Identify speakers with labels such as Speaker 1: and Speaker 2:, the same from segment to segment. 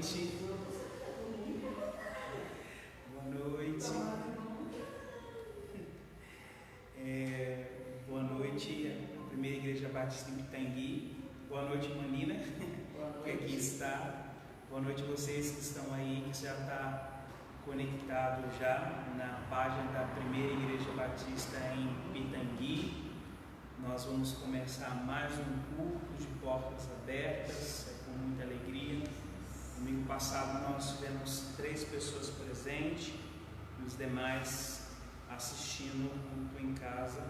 Speaker 1: noite. Boa noite. Boa noite, a primeira igreja batista em Pitangui. Boa noite, Manina, que aqui está. Boa noite vocês que estão aí, que já está conectado já na página da primeira igreja batista em Pitangui. Nós vamos começar mais um culto de portas abertas, com muita alegria. Domingo passado nós tivemos 3 pessoas presentes e os demais assistindo o culto em casa.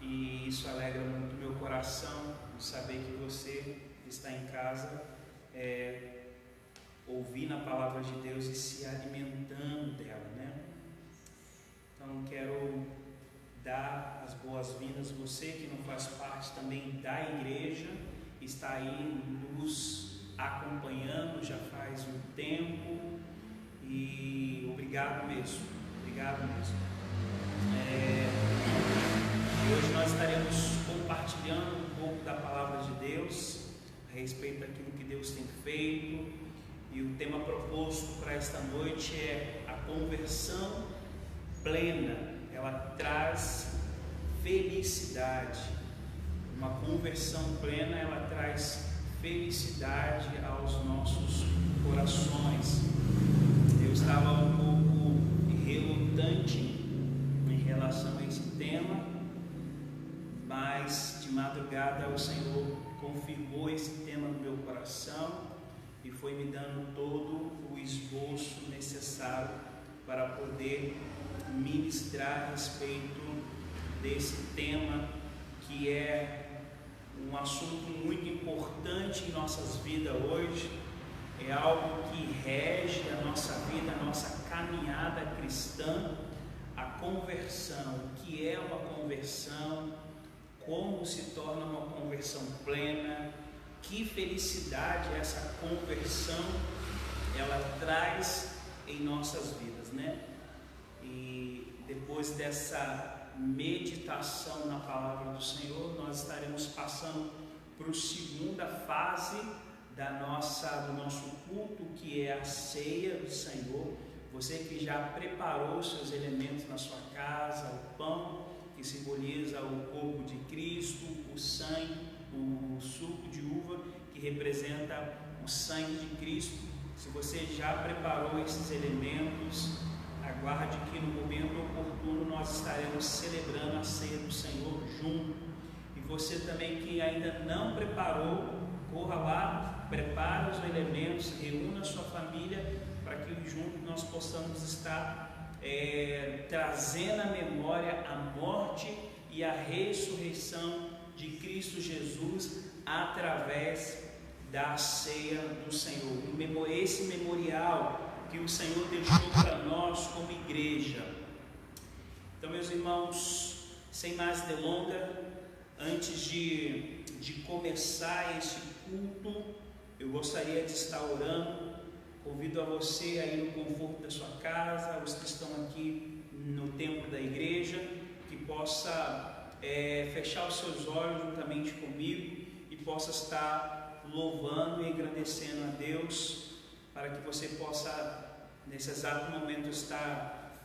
Speaker 1: E isso alegra muito meu coração, de saber que você está em casa, ouvindo a palavra de Deus e se alimentando dela, né? Então quero dar as boas-vindas, você que não faz parte também da igreja, está aí nos acompanhando já faz um tempo, e obrigado mesmo. E hoje nós estaremos compartilhando um pouco da palavra de Deus, a respeito daquilo que Deus tem feito, e o tema proposto para esta noite é a conversão plena. Ela traz felicidade. Uma conversão plena, ela traz felicidade aos nossos corações. Eu estava um pouco relutante em relação a esse tema, mas de madrugada o Senhor confirmou esse tema no meu coração e foi me dando todo o esboço necessário para poder ministrar a respeito desse tema, que é um assunto muito importante em nossas vidas hoje. É algo que rege a nossa vida, a nossa caminhada cristã, a conversão. O que é uma conversão? Como se torna uma conversão plena? Que felicidade essa conversão ela traz em nossas vidas, né? E depois dessa meditação na palavra do Senhor, nós estaremos passando para a segunda fase do nosso culto, que é a ceia do Senhor. Você que já preparou seus elementos na sua casa, o pão que simboliza o corpo de Cristo, o sangue, o suco de uva que representa o sangue de Cristo. Se você já preparou esses elementos, aguarde que no momento oportuno nós estaremos celebrando a ceia do Senhor junto. E você também que ainda não preparou, corra lá, prepare os elementos, reúna a sua família para que juntos nós possamos estar trazendo à memória a morte e a ressurreição de Cristo Jesus através da ceia do Senhor. Esse memorial que o Senhor deixou para nós como igreja. Então, meus irmãos, sem mais delonga, antes de começar esse culto, eu gostaria de estar orando. Convido a você aí no conforto da sua casa, os que estão aqui no templo da igreja, que possa fechar os seus olhos juntamente comigo e possa estar louvando e agradecendo a Deus, para que você possa, nesse exato momento, estar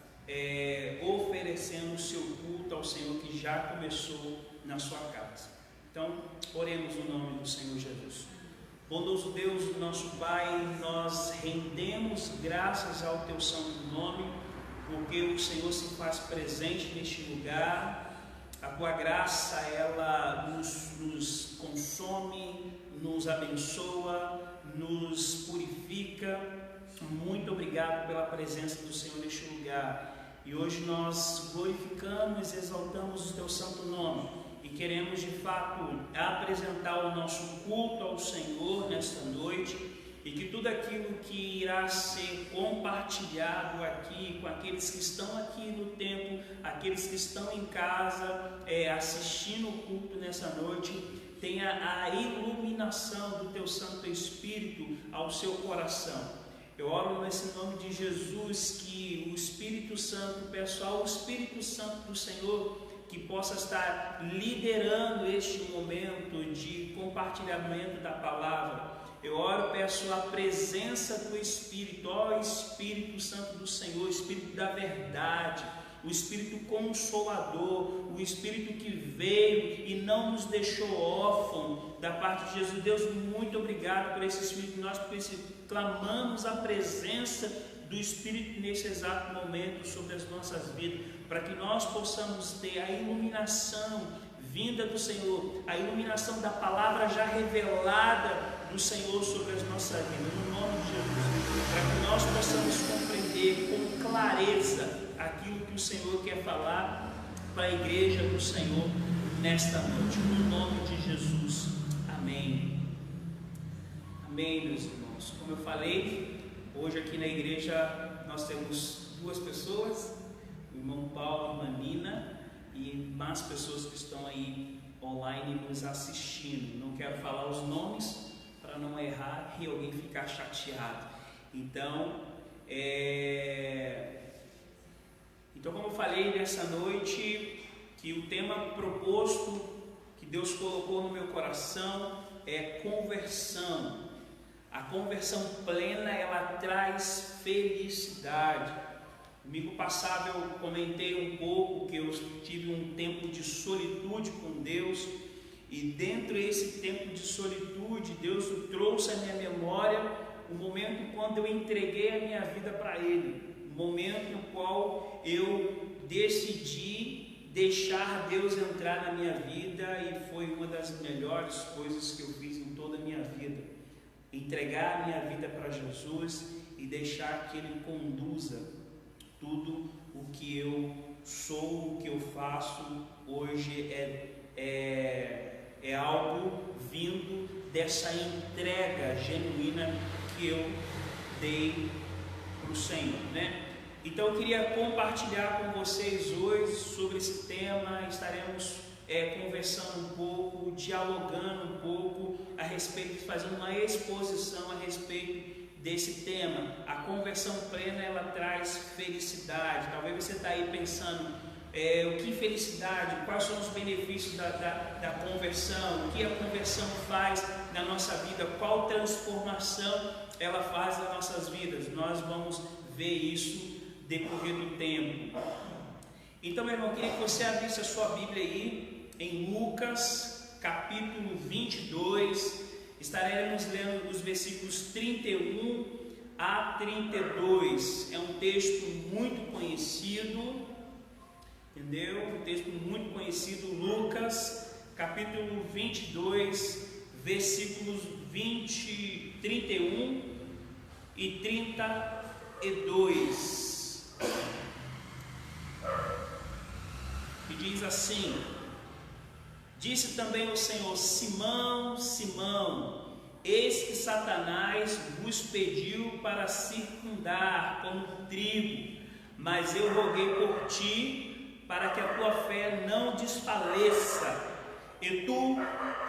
Speaker 1: oferecendo o seu culto ao Senhor que já começou na sua casa. Então, oremos no nome do Senhor Jesus. Bondoso Deus, nosso Pai, nós rendemos graças ao Teu santo nome, porque o Senhor se faz presente neste lugar. A Tua graça, ela nos consome, nos abençoa, nos purifica. Muito obrigado pela presença do Senhor neste lugar. E hoje nós glorificamos e exaltamos o Teu santo nome. E queremos de fato apresentar o nosso culto ao Senhor nesta noite, e que tudo aquilo que irá ser compartilhado aqui com aqueles que estão aqui no templo, aqueles que estão em casa assistindo o culto nessa noite, tenha a iluminação do Teu Santo Espírito ao seu coração. Eu oro nesse nome de Jesus que o Espírito Santo, peço ao Espírito Santo do Senhor, que possa estar liderando este momento de compartilhamento da palavra. Eu oro, peço a presença do Espírito, ó Espírito Santo do Senhor, Espírito da verdade, o Espírito Consolador, o Espírito que veio e não nos deixou órfãos da parte de Jesus. Deus, muito obrigado por esse Espírito. Nós clamamos a presença do Espírito nesse exato momento sobre as nossas vidas, para que nós possamos ter a iluminação vinda do Senhor, a iluminação da palavra já revelada do Senhor sobre as nossas vidas, no nome de Jesus, para que nós possamos compreender com clareza aquilo que o Senhor quer falar para a igreja do Senhor nesta noite, no nome de Jesus. Amém. Amém, meus irmãos. Como eu falei, hoje aqui na igreja nós temos duas pessoas, o irmão Paulo e a irmã Nina, e mais pessoas que estão aí online nos assistindo. Não quero falar os nomes para não errar e alguém ficar chateado. Então, como eu falei nessa noite, que o tema proposto que Deus colocou no meu coração é conversão. A conversão plena, ela traz felicidade. Domingo passado eu comentei um pouco que eu tive um tempo de solitude com Deus, e dentro desse tempo de solitude, Deus trouxe à minha memória o momento quando eu entreguei a minha vida para Ele, o momento no qual eu decidi deixar Deus entrar na minha vida, e foi uma das melhores coisas que eu fiz em toda a minha vida, entregar a minha vida para Jesus e deixar que Ele conduza tudo o que eu sou, o que eu faço hoje é algo vindo dessa entrega genuína que eu dei para o Senhor, né? Então eu queria compartilhar com vocês hoje sobre esse tema. Estaremos conversando um pouco, dialogando um pouco a respeito, fazendo uma exposição a respeito desse tema. A conversão plena, ela traz felicidade. Talvez você está aí pensando, o que felicidade, quais são os benefícios da conversão, o que a conversão faz na nossa vida, qual transformação ela faz nas nossas vidas. Nós vamos ver isso decorrer do tempo. Então, meu irmão, eu queria que você abrisse a sua Bíblia aí em Lucas capítulo 22. Estaremos lendo os versículos 31 a 32. É um texto muito conhecido, entendeu? Um texto muito conhecido, Lucas, capítulo 22, versículos 31 e 32. Que diz assim: Disse também o Senhor: Simão, Simão, eis que Satanás vos pediu para circundar como trigo, mas eu roguei por ti, para que a tua fé não desfaleça. E tu,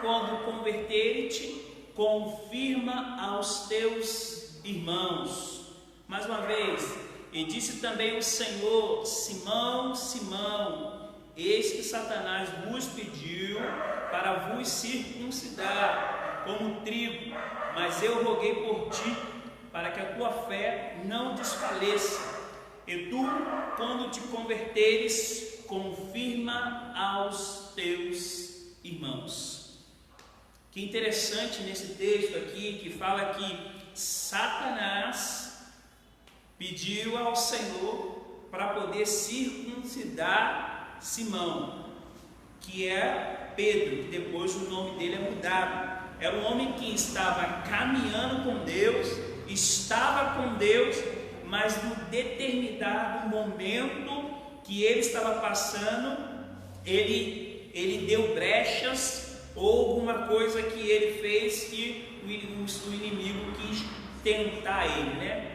Speaker 1: quando converter-te, confirma aos teus irmãos. Mais uma vez, e disse também o Senhor: Simão, Simão, eis que Satanás vos pediu para vos circuncidar como trigo, mas eu roguei por ti, para que a tua fé não desfaleça. E tu, quando te converteres, confirma aos teus irmãos. Que interessante nesse texto aqui, que fala que Satanás pediu ao Senhor para poder circuncidar Simão, que é Pedro, depois o nome dele é mudado. Era um homem que estava caminhando com Deus, estava com Deus, mas no determinado momento que ele estava passando, ele deu brechas, ou alguma coisa que ele fez que o inimigo quis tentar ele, né?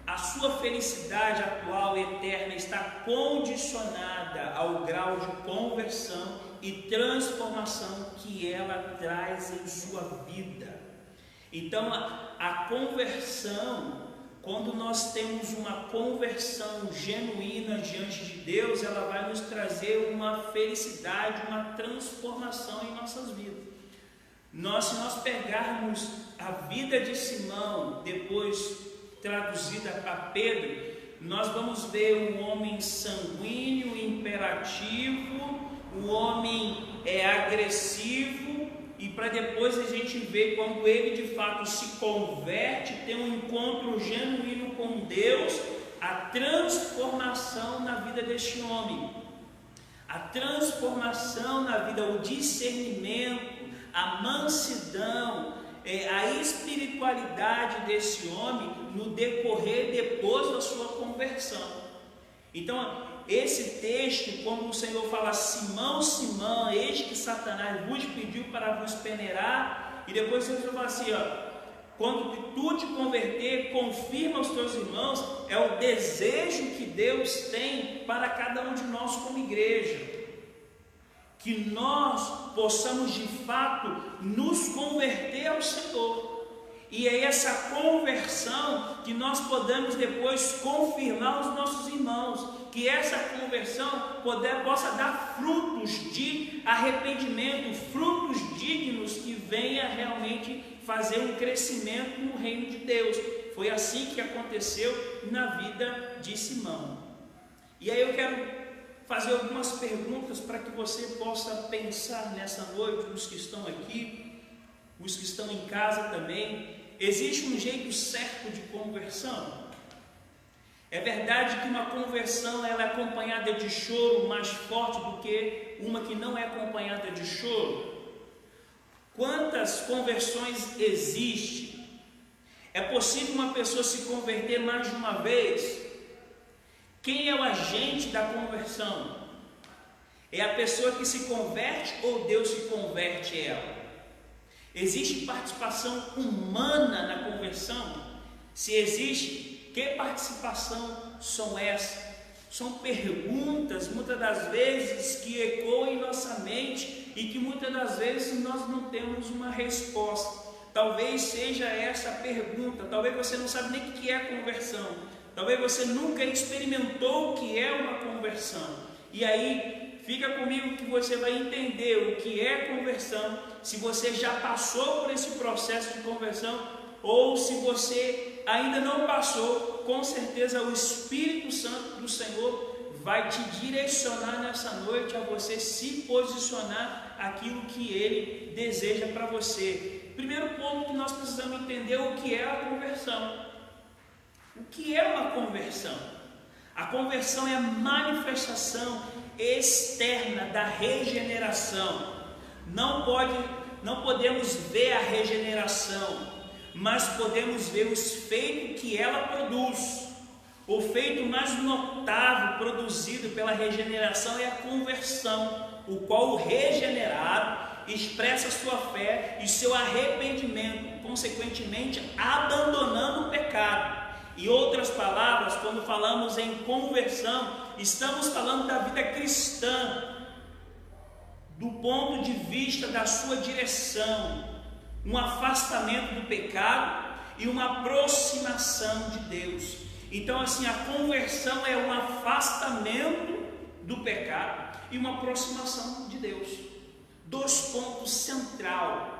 Speaker 1: A sua felicidade atual, eterna, está condicionada ao grau de conversão e transformação que ela traz em sua vida. Então, a conversão, quando nós temos uma conversão genuína diante de Deus, ela vai nos trazer uma felicidade, uma transformação em nossas vidas. Se nós pegarmos a vida de Simão, depois traduzida para Pedro, nós vamos ver um homem sanguíneo, imperativo, um homem agressivo, e para depois a gente ver quando ele de fato se converte, tem um encontro genuíno com Deus, a transformação na vida deste homem, a transformação na vida, o discernimento, a mansidão, a espiritualidade desse homem no decorrer depois da sua conversão. Então, esse texto, como o Senhor fala, Simão, Simão, eis que Satanás vos pediu para vos peneirar, e depois o Senhor fala assim, quando tu te converter, confirma os teus irmãos, é o desejo que Deus tem para cada um de nós como igreja, que nós possamos de fato nos converter ao Senhor, e é essa conversão que nós podemos depois confirmar aos nossos irmãos, que essa conversão possa dar frutos de arrependimento, frutos dignos que venha realmente fazer um crescimento no reino de Deus. Foi assim que aconteceu na vida de Simão. E aí eu quero fazer algumas perguntas para que você possa pensar nessa noite, os que estão aqui, os que estão em casa também. Existe um jeito certo de conversão? É verdade que uma conversão ela é acompanhada de choro mais forte do que uma que não é acompanhada de choro? Quantas conversões existem? É possível uma pessoa se converter mais de uma vez? Quem é o agente da conversão? É a pessoa que se converte ou Deus que converte ela? Existe participação humana na conversão? Se existe, que participação são essas? São perguntas, muitas das vezes, que ecoam em nossa mente e que muitas das vezes nós não temos uma resposta. Talvez seja essa a pergunta, talvez você não sabe nem o que é conversão, talvez você nunca experimentou o que é uma conversão, e aí fica comigo que você vai entender o que é conversão, se você já passou por esse processo de conversão, ou se você ainda não passou, com certeza o Espírito Santo do Senhor vai te direcionar nessa noite a você se posicionar aquilo que Ele deseja para você. Primeiro ponto que nós precisamos entender o que é a conversão. O que é uma conversão? A conversão é a manifestação externa da regeneração. Não podemos ver a regeneração, mas podemos ver os feitos que ela produz. O feito mais notável produzido pela regeneração é a conversão, o qual o regenerado expressa sua fé e seu arrependimento, consequentemente abandonando o pecado. Em outras palavras, quando falamos em conversão, estamos falando da vida cristã, do ponto de vista da sua direção, um afastamento do pecado e uma aproximação de Deus. Então, assim, a conversão é um afastamento do pecado e uma aproximação de Deus. Dois pontos centrais.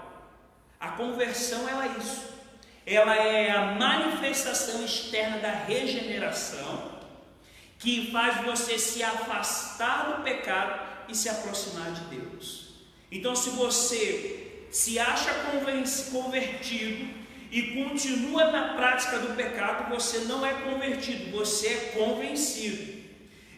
Speaker 1: A conversão ela é isso. Ela é a manifestação externa da regeneração que faz você se afastar do pecado e se aproximar de Deus. Então, se você se acha convertido e continua na prática do pecado, você não é convertido, você é convencido.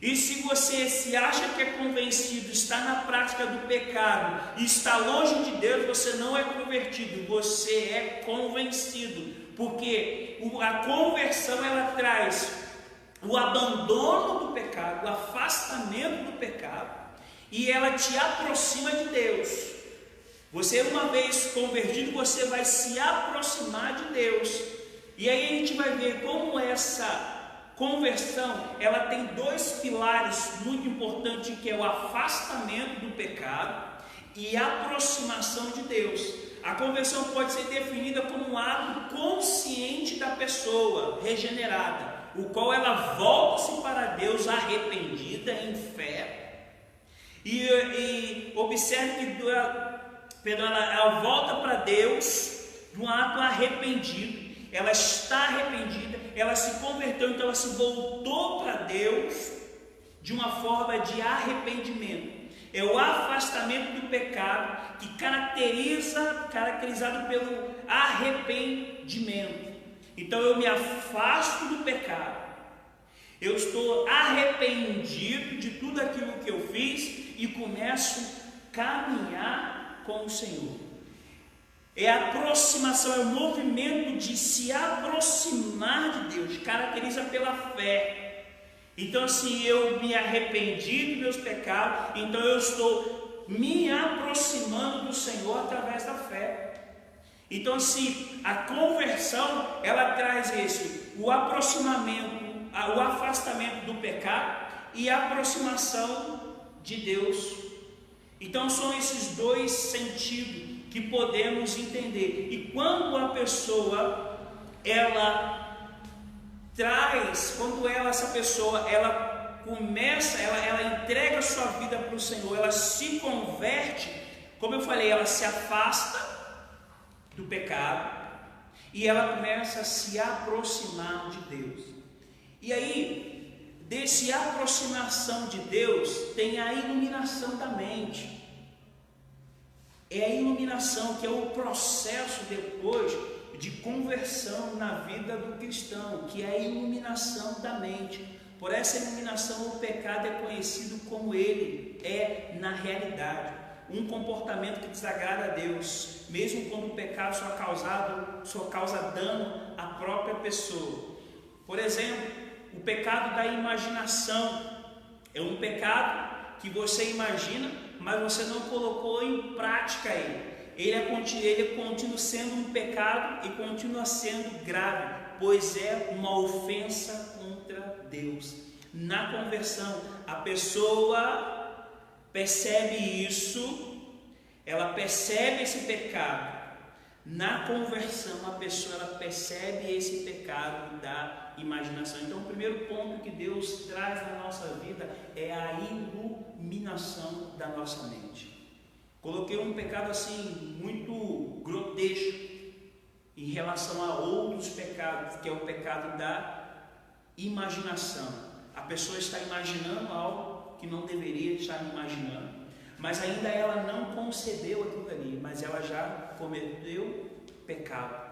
Speaker 1: E se você se acha que é convencido, está na prática do pecado e está longe de Deus, você não é convertido, você é convencido. Porque a conversão ela traz o abandono do pecado, o afastamento do pecado, e ela te aproxima de Deus. Você, uma vez convertido, você vai se aproximar de Deus. E aí a gente vai ver como essa conversão, ela tem dois pilares muito importantes, que é o afastamento do pecado e a aproximação de Deus. A conversão pode ser definida como um ato consciente da pessoa regenerada, o qual ela volta-se para Deus arrependida, em fé. E observe que ela volta para Deus num ato arrependido. Ela está arrependida, ela se converteu, então ela se voltou para Deus de uma forma de arrependimento. É o afastamento do pecado que caracterizado pelo arrependimento. Então eu me afasto do pecado, eu estou arrependido de tudo aquilo que eu fiz e começo a caminhar com o Senhor. É a aproximação, é o movimento de se aproximar de Deus, caracteriza pela fé. Então assim, eu me arrependi dos meus pecados, então eu estou me aproximando do Senhor através da fé. Então assim, a conversão, ela traz o aproximamento, o afastamento do pecado e a aproximação de Deus. Então são esses dois sentidos que podemos entender. E quando a pessoa, essa pessoa entrega a sua vida para o Senhor, ela se converte, como eu falei, ela se afasta do pecado e ela começa a se aproximar de Deus. E aí, desse aproximação de Deus, tem a iluminação da mente. É a iluminação, que é o processo depois de conversão na vida do cristão, que é a iluminação da mente. Por essa iluminação, o pecado é conhecido como ele é na realidade, um comportamento que desagrada a Deus, mesmo quando o pecado só causa dano à própria pessoa. Por exemplo, o pecado da imaginação é um pecado que você imagina, mas você não colocou em prática ele. Ele continua sendo um pecado e continua sendo grave, pois é uma ofensa contra Deus. Na conversão, a pessoa percebe isso, ela percebe esse pecado. Na conversão, a pessoa percebe esse pecado da imaginação. Então, o primeiro ponto que Deus traz na nossa vida é a iluminação da nossa mente. Coloquei um pecado assim muito grotesco em relação a outros pecados, que é o pecado da imaginação. A pessoa está imaginando algo que não deveria estar imaginando, mas ainda ela não concebeu aquilo ali, mas ela já cometeu pecado.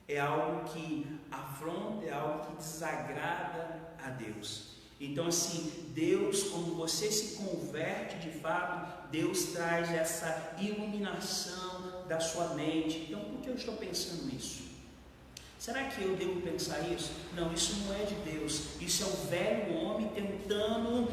Speaker 1: É algo que afronta, é algo que desagrada a Deus. Então assim, Deus, quando você se converte de fato, Deus traz essa iluminação da sua mente. Então por que eu estou pensando nisso? Será que eu devo pensar isso? Não, isso não é de Deus. Isso é o velho homem tentando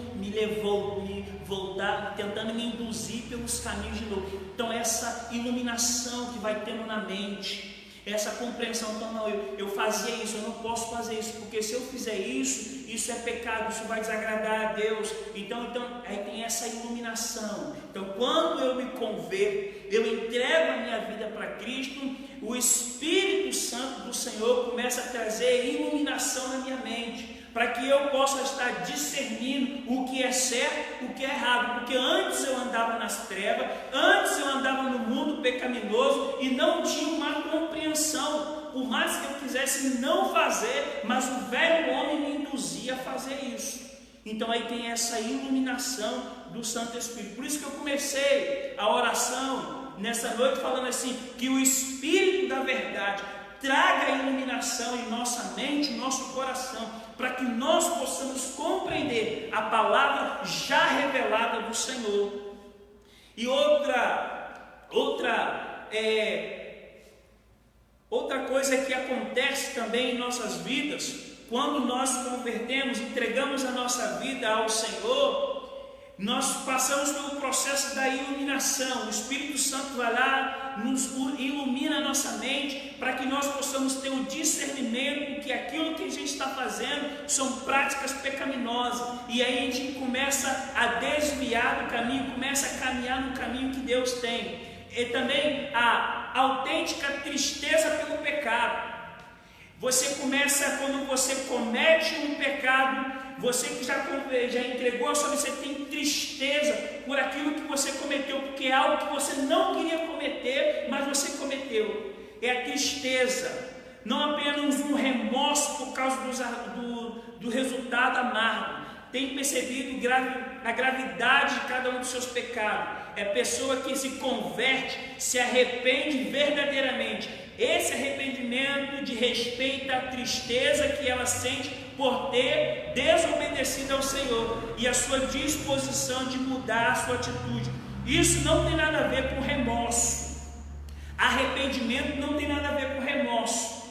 Speaker 1: tentando me induzir pelos caminhos de novo. Então essa iluminação que vai tendo na mente, essa compreensão, então não, eu fazia isso, eu não posso fazer isso, porque se eu fizer isso, isso é pecado, isso vai desagradar a Deus. Então aí tem essa iluminação. Então quando eu me converto, eu entrego a minha vida para Cristo, o Espírito Santo do Senhor começa a trazer iluminação na minha mente, para que eu possa estar discernindo o que é certo, o que é errado, porque antes eu andava nas trevas, antes eu andava no mundo pecaminoso e não tinha uma compreensão, por mais que eu quisesse não fazer, mas o velho homem me induzia a fazer isso. Então aí tem essa iluminação do Santo Espírito. Por isso que eu comecei a oração nessa noite falando assim, que o Espírito da verdade traga a iluminação em nossa mente, em nosso coração, para que nós possamos compreender a palavra já revelada do Senhor. E outra coisa que acontece também em nossas vidas, quando nós convertemos, entregamos a nossa vida ao Senhor, nós passamos pelo processo da iluminação. O Espírito Santo vai lá, nos ilumina a nossa mente, para que nós possamos ter um discernimento que aquilo que a gente está fazendo são práticas pecaminosas, e aí a gente começa a desviar do caminho, começa a caminhar no caminho que Deus tem. E também a autêntica tristeza pelo pecado. Quando você comete um pecado, você que já entregou a sua vida, você tem tristeza por aquilo que você cometeu, porque é algo que você não queria cometer, mas você cometeu. É a tristeza, não apenas um remorso por causa do resultado amargo. Tem percebido a gravidade de cada um dos seus pecados. É a pessoa que se converte, se arrepende verdadeiramente. Esse arrependimento de respeito à tristeza que ela sente por ter desobedecido ao Senhor e a sua disposição de mudar a sua atitude. Isso não tem nada a ver com remorso. Arrependimento não tem nada a ver com remorso.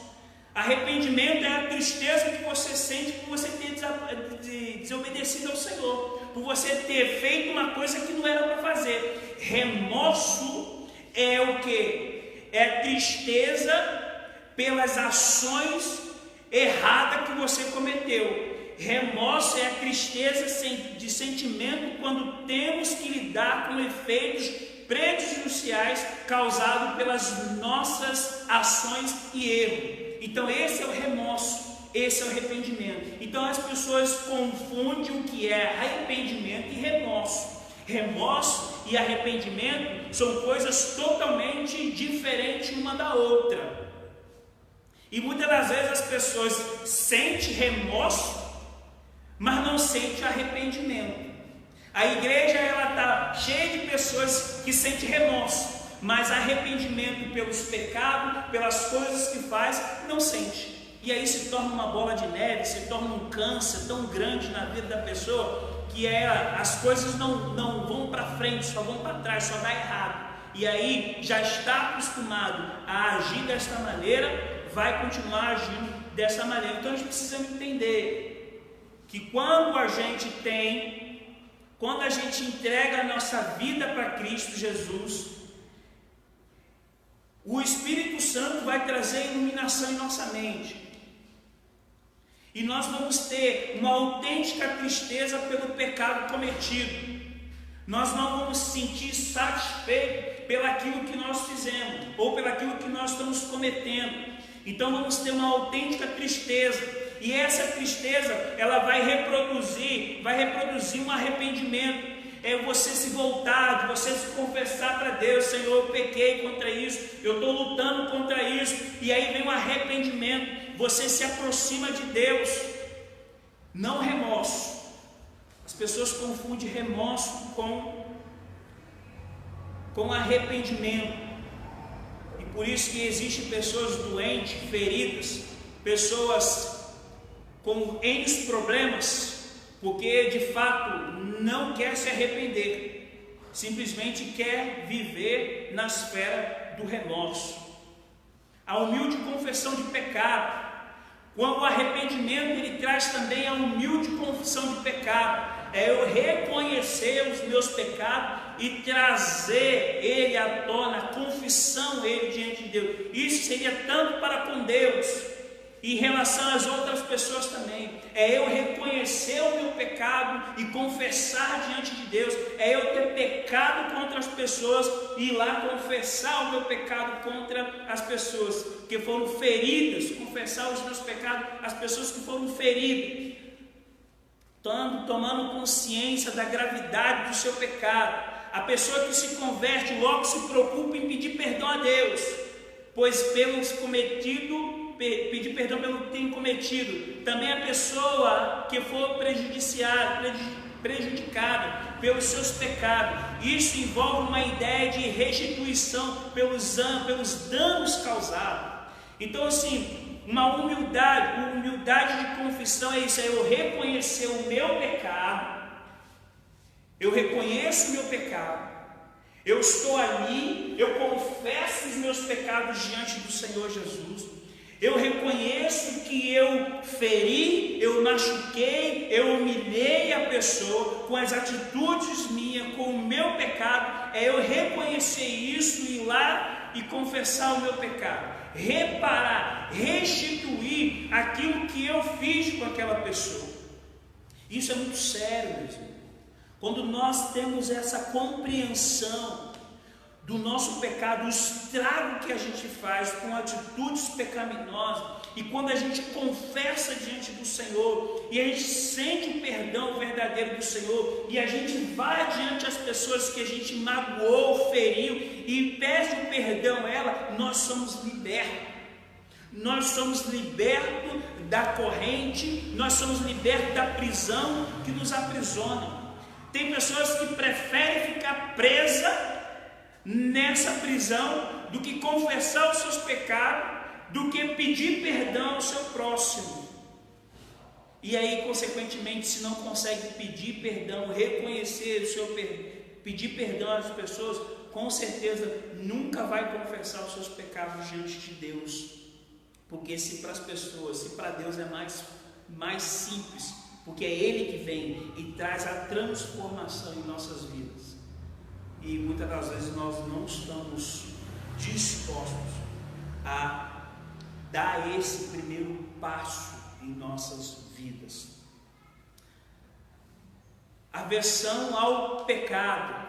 Speaker 1: Arrependimento é a tristeza que você sente por você ter desobedecido ao Senhor, por você ter feito uma coisa que não era para fazer. Remorso é o que? É tristeza pelas ações erradas que você cometeu. Remorso é a tristeza de sentimento quando temos que lidar com efeitos prejudiciais causados pelas nossas ações e erros. Então esse é o remorso, esse é o arrependimento. Então as pessoas confundem o que é arrependimento e remorso. Remorso e arrependimento são coisas totalmente diferentes uma da outra. E muitas das vezes as pessoas sentem remorso, mas não sentem arrependimento. A igreja está cheia de pessoas que sentem remorso, mas arrependimento pelos pecados, pelas coisas que faz, não sente. E aí se torna uma bola de neve, se torna um câncer tão grande na vida da pessoa, que as coisas não vão para frente, só vão para trás, só dá errado. E aí já está acostumado a agir desta maneira, vai continuar agindo dessa maneira. Então a gente precisa entender que quando a gente entrega a nossa vida para Cristo Jesus, o Espírito Santo vai trazer iluminação em nossa mente. E nós vamos ter uma autêntica tristeza pelo pecado cometido. Nós não vamos se sentir satisfeitos pelaquilo que nós fizemos, ou pelaquilo que nós estamos cometendo. Então vamos ter uma autêntica tristeza. E essa tristeza, ela vai reproduzir um arrependimento. É você se voltar, de você se confessar para Deus: Senhor, eu pequei contra isso, eu estou lutando contra isso. E aí vem um arrependimento, você se aproxima de Deus. Não remorso. As pessoas confundem remorso com arrependimento. E por isso que existem pessoas doentes, feridas, pessoas com N problemas, porque de fato não quer se arrepender, simplesmente quer viver na esfera do remorso. A humilde confissão de pecado, quando o arrependimento ele traz também a humilde confissão de pecado, é eu reconhecer os meus pecados e trazer ele à tona, a confissão ele diante de Deus. Isso seria tanto para com Deus, em relação às outras pessoas também. É eu reconhecer o meu pecado e confessar diante de Deus. É eu ter pecado contra as pessoas e ir lá confessar o meu pecado contra as pessoas que foram feridas. Confessar os meus pecados às pessoas que foram feridas, tomando consciência da gravidade do seu pecado. A pessoa que se converte logo se preocupa em pedir perdão a Deus, pois pedir perdão pelo que tem cometido. Também a pessoa que for prejudicada pelos seus pecados, isso envolve uma ideia de restituição pelos danos causados. Então assim, uma humildade de confissão é isso, é eu reconhecer o meu pecado. Eu reconheço o meu pecado, eu estou ali, eu confesso os meus pecados diante do Senhor Jesus. Eu reconheço que eu feri, eu machuquei, eu humilhei a pessoa com as atitudes minhas, com o meu pecado. É eu reconhecer isso, ir lá e confessar o meu pecado, reparar, restituir aquilo que eu fiz com aquela pessoa. Isso é muito sério, meus irmãos. Quando nós temos essa compreensão do nosso pecado, o estrago que a gente faz com atitudes pecaminosas, e quando a gente confessa diante do Senhor, e a gente sente o perdão verdadeiro do Senhor, e a gente vai diante das pessoas que a gente magoou, feriu, e pede o perdão a ela, nós somos libertos. Nós somos libertos da corrente, nós somos libertos da prisão que nos aprisiona. Tem pessoas que preferem ficar presas nessa prisão do que confessar os seus pecados, do que pedir perdão ao seu próximo. E aí, consequentemente, se não consegue pedir perdão, reconhecer o seu pedir perdão às pessoas, com certeza nunca vai confessar os seus pecados diante de Deus. Porque se para as pessoas, se para Deus é mais simples, porque é Ele que vem e traz a transformação em nossas vidas. E muitas das vezes nós não estamos dispostos a dar esse primeiro passo em nossas vidas. Aversão ao pecado.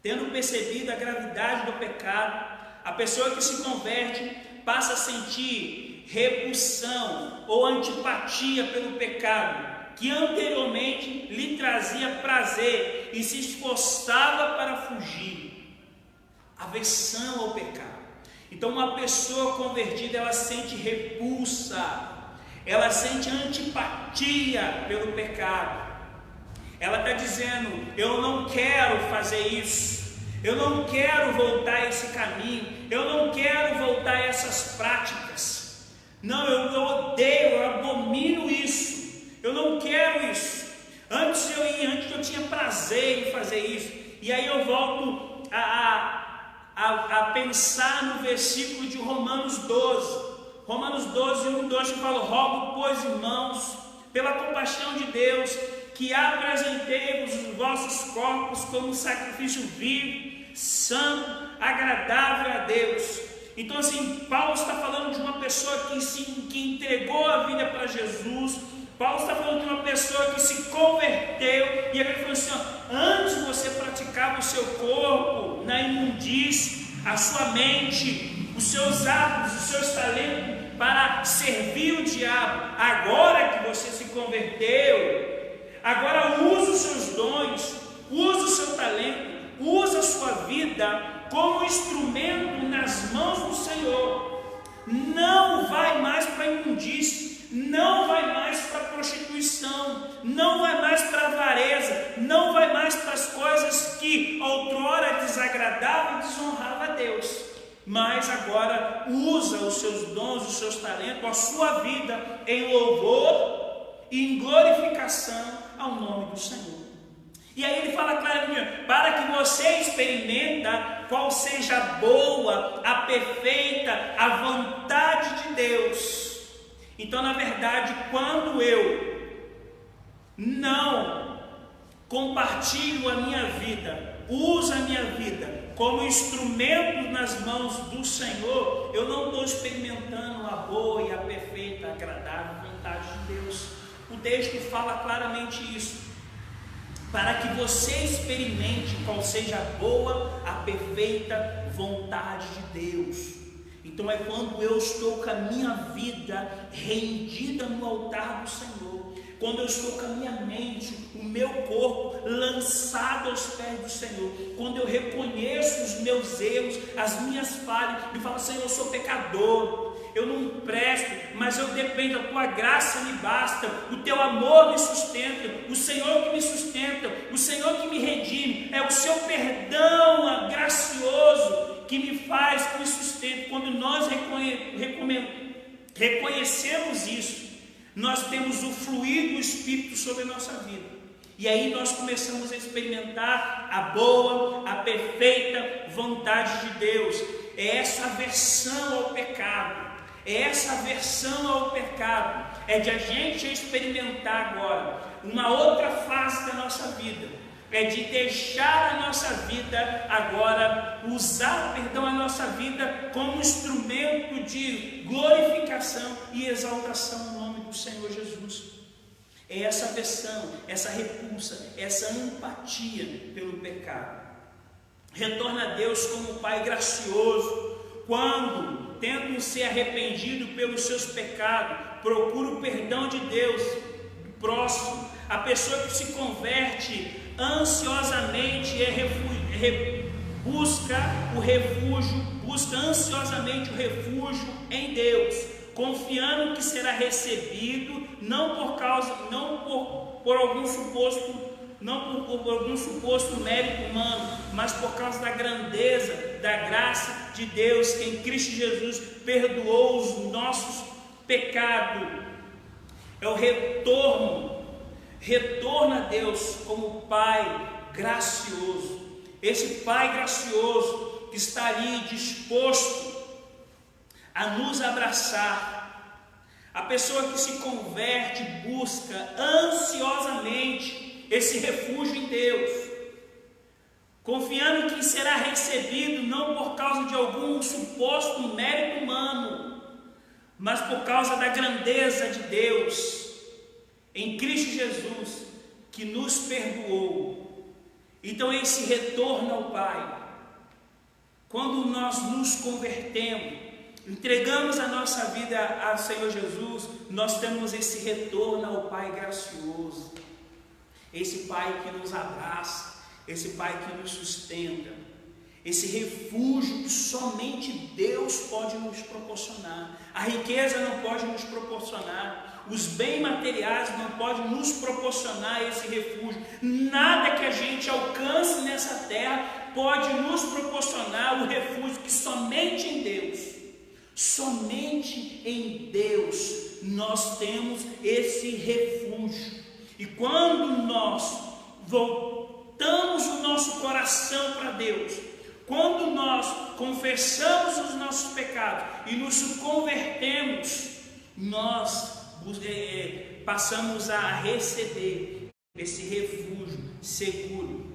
Speaker 1: Tendo percebido a gravidade do pecado, a pessoa que se converte passa a sentir repulsão ou antipatia pelo pecado, que anteriormente lhe trazia prazer e se esforçava para fugir. Aversão ao pecado. Então, uma pessoa convertida, ela sente repulsa, ela sente antipatia pelo pecado. Ela está dizendo: eu não quero fazer isso, eu não quero voltar a esse caminho, eu não quero voltar a essas práticas. Não, eu odeio, eu abomino isso, eu não quero isso. Antes eu tinha prazer em fazer isso. E aí eu volto a pensar no versículo de Romanos 12. Romanos 12, 1 e 2, que fala: rogo, pois, irmãos, pela compaixão de Deus, que apresentemos os vossos corpos como sacrifício vivo, santo, agradável a Deus. Então, assim, Paulo está falando de uma pessoa que entregou a vida para Jesus. Paulo está falando de uma pessoa que se converteu, e ele falou assim: ó, antes você praticava o seu corpo na imundície, a sua mente, os seus hábitos, os seus talentos para servir o diabo. Agora que você se converteu, agora usa os seus dons, usa o seu talento, usa a sua vida como instrumento nas mãos do Senhor. Não vai mais para a imundície, não vai mais para a prostituição, não vai mais para a avareza, não vai mais para as coisas que outrora desagradavam e desonravam a Deus. Mas agora usa os seus dons, os seus talentos, a sua vida em louvor e em glorificação ao nome do Senhor. E aí ele fala claramente: para que você experimenta qual seja a boa, a perfeita, a vontade de Deus. Então, na verdade, quando eu não compartilho a minha vida, uso a minha vida como instrumento nas mãos do Senhor, eu não estou experimentando a boa e a perfeita, a agradável vontade de Deus. O texto fala claramente isso. Para que você experimente qual seja a boa, a perfeita vontade de Deus. Então é quando eu estou com a minha vida rendida no altar do Senhor, quando eu estou com a minha mente, o meu corpo lançado aos pés do Senhor, quando eu reconheço os meus erros, as minhas falhas, e falo: Senhor, eu sou pecador, eu não presto, mas eu dependo da tua graça, me basta, o teu amor me sustenta, o Senhor que me sustenta, o Senhor que me redime, é o seu perdão gracioso que me faz, que me sustenta. Quando nós reconhecemos isso, nós temos o fluir do Espírito sobre a nossa vida. E aí nós começamos a experimentar a boa, a perfeita vontade de Deus. É essa aversão ao pecado. É essa aversão ao pecado. É de a gente experimentar agora uma outra fase da nossa vida. É de deixar a nossa vida agora, usar, a nossa vida como instrumento de glorificação e exaltação no nome do Senhor Jesus. É essa aversão, essa repulsa, essa empatia pelo pecado. retorna a Deus como um Pai gracioso, quando, tendo se arrependido pelos seus pecados, procura o perdão de Deus, do próximo. A pessoa que se converte ansiosamente busca ansiosamente o refúgio em Deus, confiando que será recebido, não por algum suposto mérito humano, mas por causa da grandeza, da graça de Deus, que em Cristo Jesus perdoou os nossos pecados. É o retorno a Deus como Pai gracioso. Esse Pai gracioso que está ali disposto a nos abraçar. A pessoa que se converte busca ansiosamente esse refúgio em Deus, confiando que será recebido não por causa de algum suposto mérito humano, mas por causa da grandeza de Deus em Cristo Jesus, que nos perdoou. Então esse retorno ao Pai, quando nós nos convertemos, entregamos a nossa vida ao Senhor Jesus, nós temos esse retorno ao Pai gracioso, esse Pai que nos abraça, esse Pai que nos sustenta, esse refúgio que somente Deus pode nos proporcionar. A riqueza não pode nos proporcionar, os bens materiais não podem nos proporcionar esse refúgio. Nada que a gente alcance nessa terra pode nos proporcionar o refúgio que somente em Deus nós temos esse refúgio. E quando nós voltamos o nosso coração para Deus, quando nós confessamos os nossos pecados e nos convertemos, nós passamos a receber esse refúgio seguro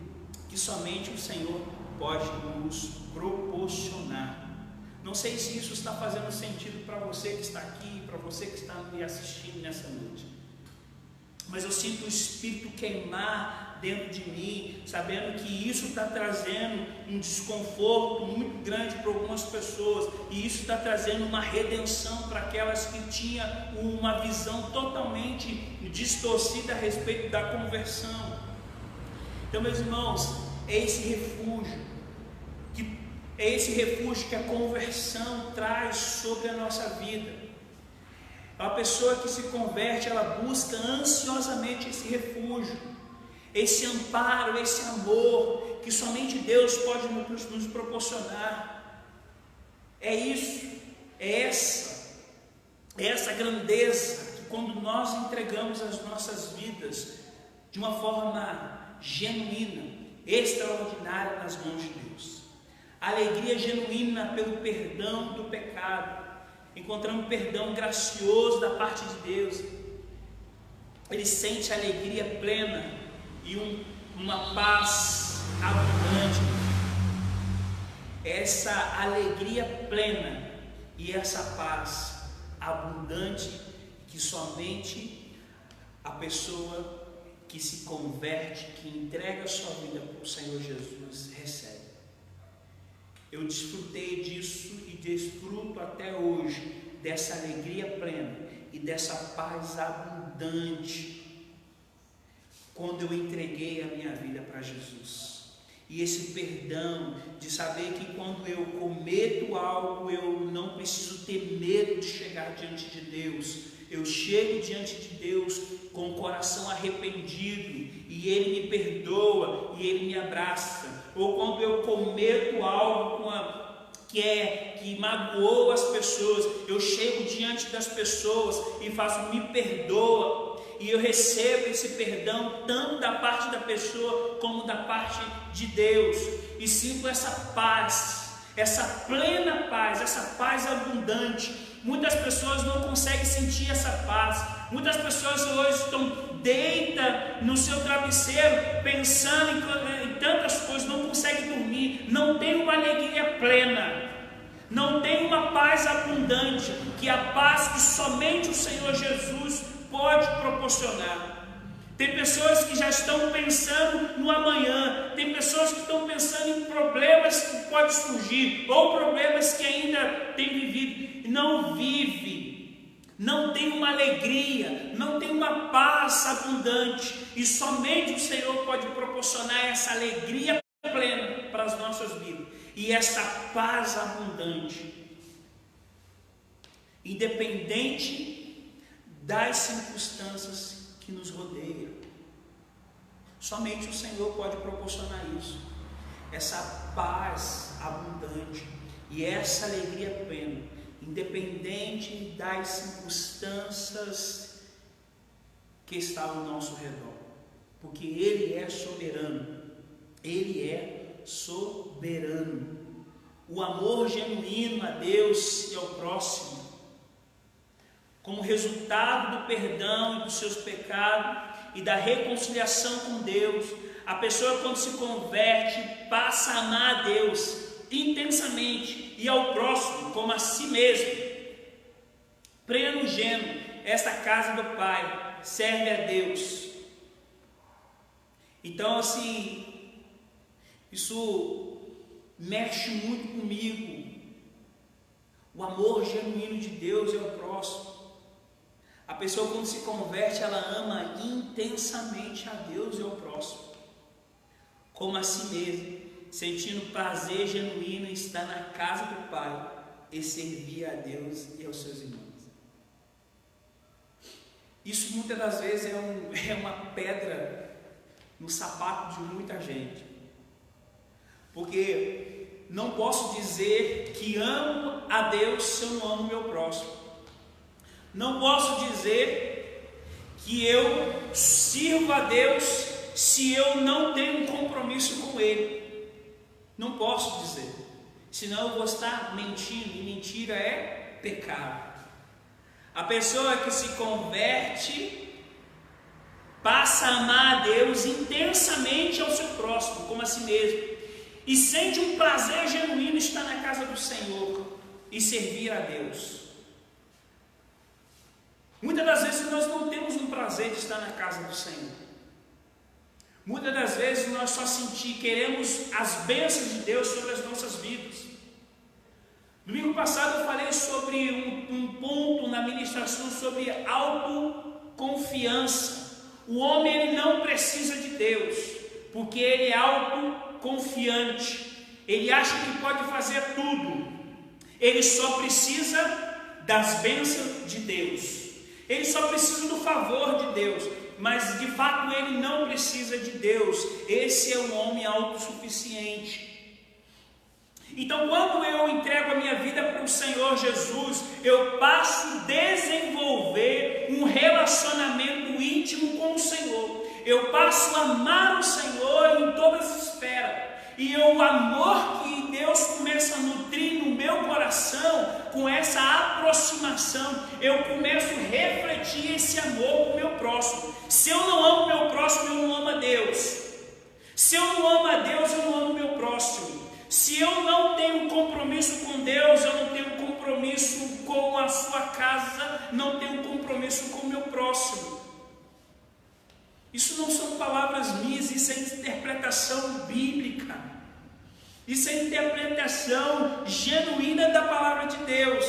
Speaker 1: que somente o Senhor pode nos proporcionar. Não sei se isso está fazendo sentido para você que está aqui, para você que está me assistindo nessa noite, mas eu sinto o Espírito queimar dentro de mim, sabendo que isso está trazendo um desconforto muito grande para algumas pessoas, e isso está trazendo uma redenção para aquelas que tinham uma visão totalmente distorcida a respeito da conversão. Então, meus irmãos, é esse refúgio que a conversão traz sobre a nossa vida. A pessoa que se converte, ela busca ansiosamente esse refúgio, esse amparo, esse amor que somente Deus pode nos proporcionar. É isso, é essa grandeza que, quando nós entregamos as nossas vidas de uma forma genuína, extraordinária nas mãos de Deus, alegria genuína pelo perdão do pecado, encontramos perdão gracioso da parte de Deus, ele sente alegria plena e uma paz abundante. Essa alegria plena e essa paz abundante que somente a pessoa que se converte, que entrega a sua vida para o Senhor Jesus recebe. Eu desfrutei disso e desfruto até hoje dessa alegria plena e dessa paz abundante quando eu entreguei a minha vida para Jesus. E esse perdão de saber que quando eu cometo algo, eu não preciso ter medo de chegar diante de Deus. Eu chego diante de Deus com o coração arrependido e Ele me perdoa e Ele me abraça. Ou quando eu cometo algo que magoou as pessoas, eu chego diante das pessoas e faço, me perdoa, e eu recebo esse perdão tanto da parte da pessoa como da parte de Deus, e sinto essa paz, essa plena paz, essa paz abundante. Muitas pessoas não conseguem sentir essa paz. Muitas pessoas hoje estão deitas no seu travesseiro pensando em tantas coisas, não conseguem dormir, não tem uma alegria plena, não tem uma paz abundante, que é a paz que somente o Senhor Jesus pode proporcionar. Tem pessoas que já estão pensando no amanhã. Tem pessoas que estão pensando em problemas que podem surgir, ou problemas que ainda têm vivido. Não vive, não tem uma alegria, não tem uma paz abundante. E somente o Senhor pode proporcionar essa alegria plena para as nossas vidas. E essa paz abundante, independente das circunstâncias que nos rodeia. Somente o Senhor pode proporcionar isso, essa paz abundante e essa alegria plena, independente das circunstâncias que estão ao nosso redor, porque Ele é soberano. Ele é soberano. O amor genuíno a Deus e ao próximo, como resultado do perdão e dos seus pecados e da reconciliação com Deus, a pessoa, quando se converte, passa a amar a Deus intensamente e ao próximo como a si mesmo. Pleno gênero, esta casa do Pai serve a Deus. Então, assim, isso mexe muito comigo. O amor genuíno de Deus é o próximo. A pessoa, quando se converte, ela ama intensamente a Deus e ao próximo, como a si mesmo, sentindo prazer genuíno em estar na casa do Pai e servir a Deus e aos seus irmãos. Isso muitas das vezes é uma pedra no sapato de muita gente, porque não posso dizer que amo a Deus se eu não amo o meu próximo. Não posso dizer que eu sirvo a Deus se eu não tenho um compromisso com Ele. Não posso dizer, senão eu vou estar mentindo, e mentira é pecado. A pessoa que se converte passa a amar a Deus intensamente ao seu próximo, como a si mesmo, e sente um prazer genuíno estar na casa do Senhor e servir a Deus. Muitas das vezes nós não temos um prazer de estar na casa do Senhor. Muitas das vezes nós só queremos as bênçãos de Deus sobre as nossas vidas. Domingo passado eu falei sobre um ponto na ministração sobre autoconfiança. O homem, ele não precisa de Deus, porque ele é autoconfiante. Ele acha que pode fazer tudo. Ele só precisa das bênçãos de Deus. Ele só precisa do favor de Deus, mas de fato ele não precisa de Deus. Esse é um homem autossuficiente. Então, quando eu entrego a minha vida para o Senhor Jesus, eu passo a desenvolver um relacionamento íntimo com o Senhor. Eu passo a amar o Senhor em todas as esferas. E o amor que Deus começa a nutrir no meu coração, com essa aproximação, eu começo a refletir esse amor com o meu próximo. Se eu não amo o meu próximo, eu não amo a Deus. Se eu não amo a Deus, eu não amo o meu próximo. Se eu não tenho compromisso com Deus, eu não tenho compromisso com a sua casa, não tenho compromisso com o meu próximo. Isso não são palavras minhas, isso é interpretação bíblica. Isso é interpretação genuína da palavra de Deus.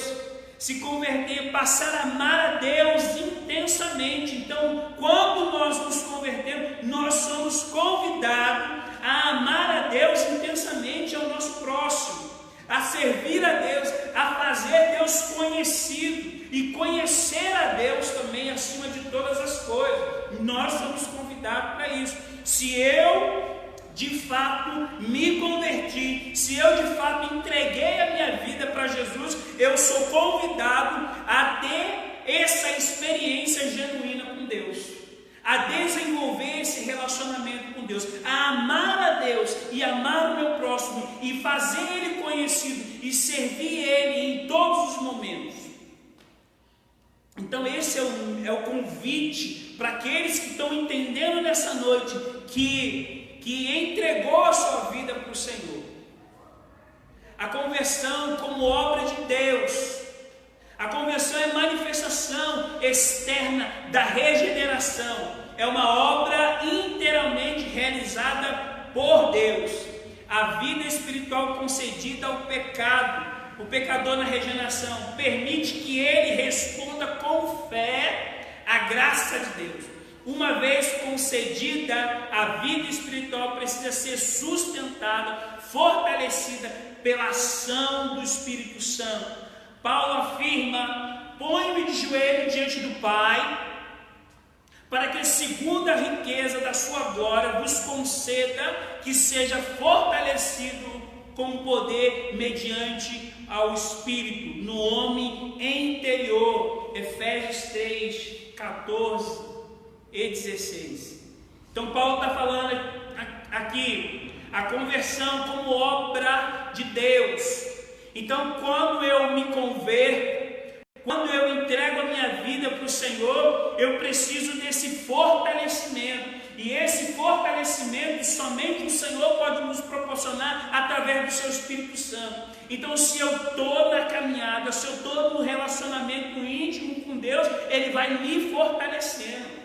Speaker 1: Se converter, passar a amar a Deus intensamente. Então, quando nós nos convertemos, nós somos convidados a amar a Deus intensamente ao nosso próximo, a servir a Deus, a fazer Deus conhecido e conhecer a Deus também acima de todas as coisas. Nós somos convidados para isso. Se eu de fato me converti, se eu de fato entreguei a minha vida para Jesus, eu sou convidado a ter essa experiência genuína com Deus, a desenvolver esse relacionamento com Deus, a amar a Deus e amar o meu próximo e fazer Ele conhecido e servir Ele em todos os momentos. Então esse é o convite para aqueles que estão entendendo nessa noite que entregou a sua vida para o Senhor. A conversão como obra de Deus. A conversão é manifestação externa da regeneração. é uma obra inteiramente realizada por Deus. A vida espiritual concedida ao pecado, o pecador na regeneração, permite que ele responda com fé à graça de Deus. Uma vez concedida, a vida espiritual precisa ser sustentada, fortalecida pela ação do Espírito Santo. Paulo afirma: ponho-me de joelho diante do Pai, para que, segundo a riqueza da sua glória, vos conceda que seja fortalecido com poder mediante ao Espírito, no homem interior. Efésios 3, 14 e 16. Então Paulo está falando aqui a conversão como obra de Deus. Então, quando eu me converto, quando eu entrego a minha vida para o Senhor, eu preciso desse fortalecimento. E esse fortalecimento somente o Senhor pode nos proporcionar através do seu Espírito Santo. Então, se eu estou na caminhada, se eu estou no relacionamento íntimo com Deus, Ele vai me fortalecendo.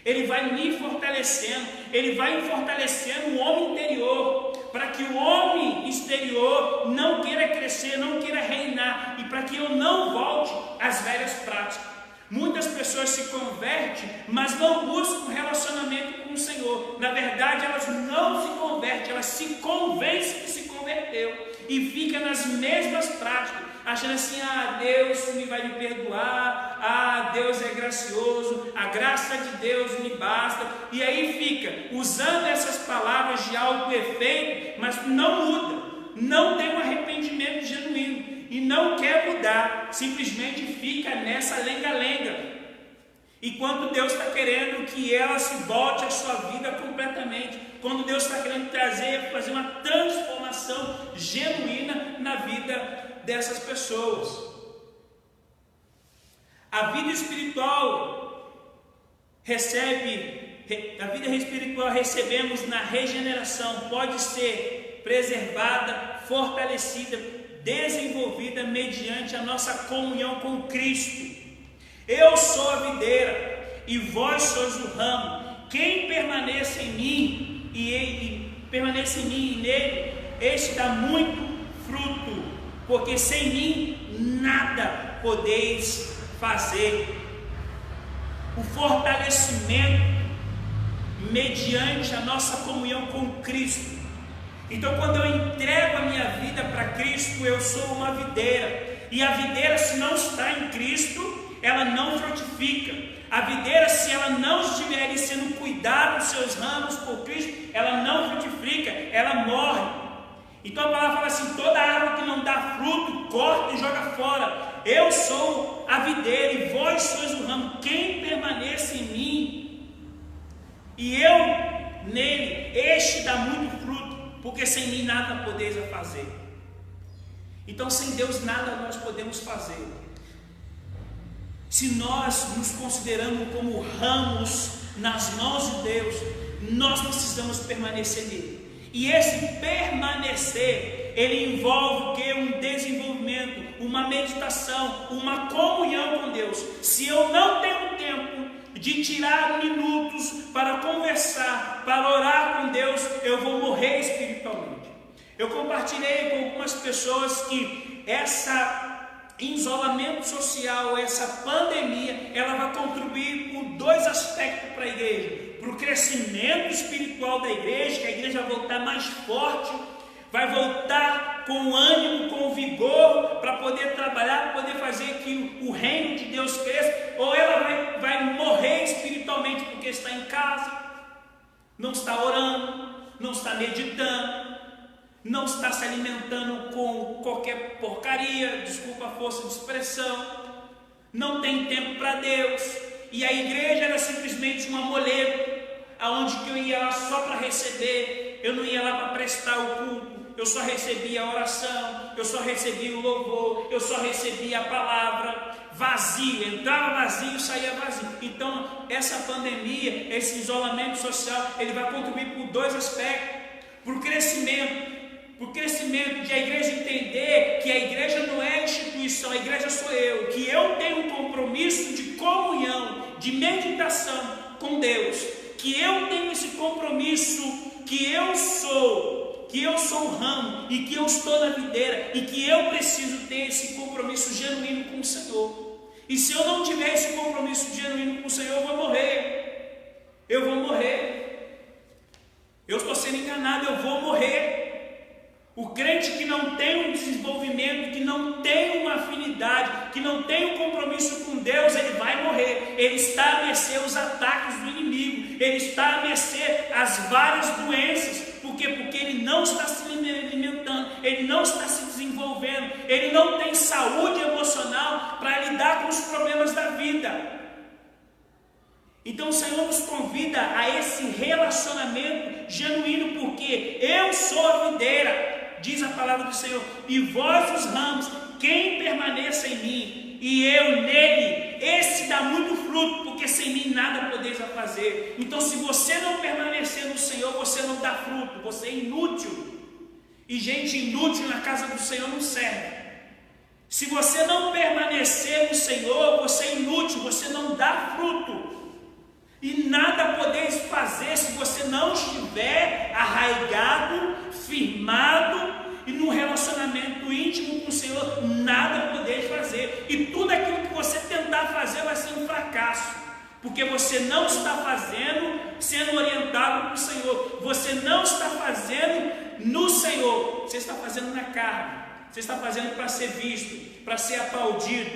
Speaker 1: Ele vai me fortalecendo, Ele vai fortalecendo o homem interior, para que o homem exterior não queira crescer, não queira reinar, e para que eu não volte às velhas práticas. Muitas pessoas se convertem, mas não buscam relacionamento com o Senhor. Na verdade, elas não se convertem, elas se convencem que se converteu e fica nas mesmas práticas, achando assim: Deus me vai me perdoar, Deus é gracioso, a graça de Deus me basta, e aí fica usando essas palavras de alto efeito, mas não muda, não tem um arrependimento genuíno e não quer mudar, simplesmente fica nessa lenga-lenga, enquanto Deus está querendo que ela se volte à sua vida completamente, quando Deus está querendo fazer uma transformação genuína na vida dessas pessoas. A vida espiritual recebemos na regeneração, pode ser preservada, fortalecida, desenvolvida mediante a nossa comunhão com Cristo. Eu sou a videira e vós sois o ramo. Quem permanece em mim e nele, este dá muito fruto, porque sem mim nada podeis fazer. O fortalecimento mediante a nossa comunhão com Cristo. Então, quando eu entrego a minha vida para Cristo, eu sou uma videira, e a videira, se não está em Cristo, ela não frutifica. A videira, se ela não estiver ali sendo cuidada dos seus ramos por Cristo, ela não frutifica, ela morre. Então a palavra fala assim: toda árvore que não dá fruto, corta e joga fora. Eu sou a videira e vós sois o ramo. Quem permanece em mim e eu nele, este dá muito fruto, porque sem mim nada podeis fazer. Então, sem Deus nada nós podemos fazer. Se nós nos consideramos como ramos nas mãos de Deus, nós precisamos permanecer nele. E esse permanecer, ele envolve o quê? Um desenvolvimento, uma meditação, uma comunhão com Deus. Se eu não tenho tempo de tirar minutos para conversar, para orar com Deus, eu vou morrer espiritualmente. Eu compartilhei com algumas pessoas que isolamento social, essa pandemia, ela vai contribuir por dois aspectos para a igreja: para o crescimento espiritual da igreja, que a igreja vai voltar mais forte, vai voltar com ânimo, com vigor, para poder trabalhar, para poder fazer que o reino de Deus cresça, ou ela vai morrer espiritualmente porque está em casa, não está orando, não está meditando, não está se alimentando com qualquer porcaria, desculpa a força de expressão, não tem tempo para Deus, e a igreja era simplesmente uma moleta, aonde que eu ia lá só para receber, eu não ia lá para prestar o culto, eu só recebia a oração, eu só recebia o louvor, eu só recebia a palavra, vazio, entrava vazio, saía vazio. Então essa pandemia, esse isolamento social, ele vai contribuir por dois aspectos: para o crescimento de a igreja entender que a igreja não é a instituição, a igreja sou eu, que eu tenho um compromisso de comunhão, de meditação com Deus, que eu tenho esse compromisso, que eu sou um ramo e que eu estou na videira e que eu preciso ter esse compromisso genuíno com o Senhor. E se eu não tiver esse compromisso genuíno com o Senhor, eu vou morrer. Eu estou sendo enganado, eu vou morrer. O crente que não tem um desenvolvimento, que não tem uma afinidade, que não tem um compromisso com Deus, ele vai morrer. Ele está a mercê os ataques do inimigo, ele está a mercê as várias doenças. Por quê? Porque ele não está se alimentando, ele não está se desenvolvendo, ele não tem saúde emocional para lidar com os problemas da vida. Então o Senhor nos convida a esse relacionamento genuíno, porque eu sou a videira, diz a palavra do Senhor, e vós os ramos, quem permaneça em mim e eu nele, esse dá muito fruto, porque sem mim nada podeis a fazer. Então se você não permanecer no Senhor, você não dá fruto, você é inútil, e gente inútil na casa do Senhor não serve. Se você não permanecer no Senhor, você é inútil, você não dá fruto. E nada podeis fazer se você não estiver arraigado, firmado e num relacionamento íntimo com o Senhor. Nada podeis fazer. E tudo aquilo que você tentar fazer vai ser um fracasso, porque você não está fazendo sendo orientado pelo Senhor. Você não está fazendo no Senhor, você está fazendo na carne. Você está fazendo para ser visto, para ser aplaudido.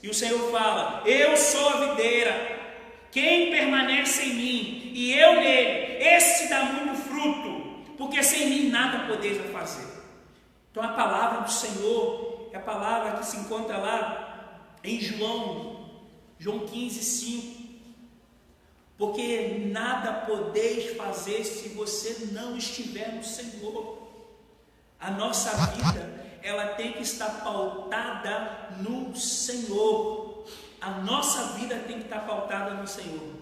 Speaker 1: E o Senhor fala: eu sou a videira, quem permanece em mim e eu nele, esse dá muito fruto, porque sem mim nada podeis fazer. Então a palavra do Senhor é a palavra que se encontra lá em João 15:5. Porque nada podeis fazer se você não estiver no Senhor. A nossa vida, ela tem que estar pautada no Senhor. A nossa vida tem que estar pautada no Senhor.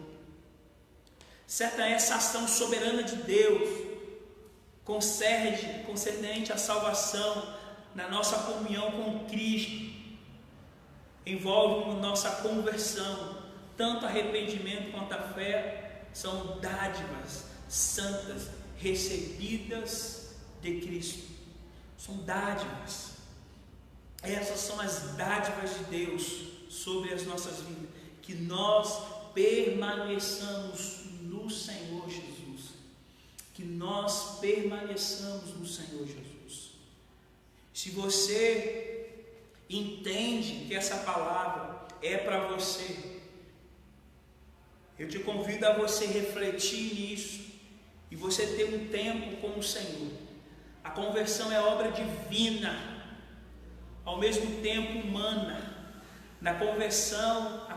Speaker 1: Certa é essa ação soberana de Deus, concernente à salvação, na nossa comunhão com Cristo, envolve nossa conversão. Tanto arrependimento quanto a fé são dádivas santas recebidas de Cristo. São dádivas. Essas são as dádivas de Deus sobre as nossas vidas, que nós permaneçamos no Senhor Jesus, que nós permaneçamos no Senhor Jesus. Se você entende que essa palavra é para você, eu te convido a você refletir nisso e você ter um tempo com o Senhor. A conversão é obra divina, ao mesmo tempo humana. Na conversão,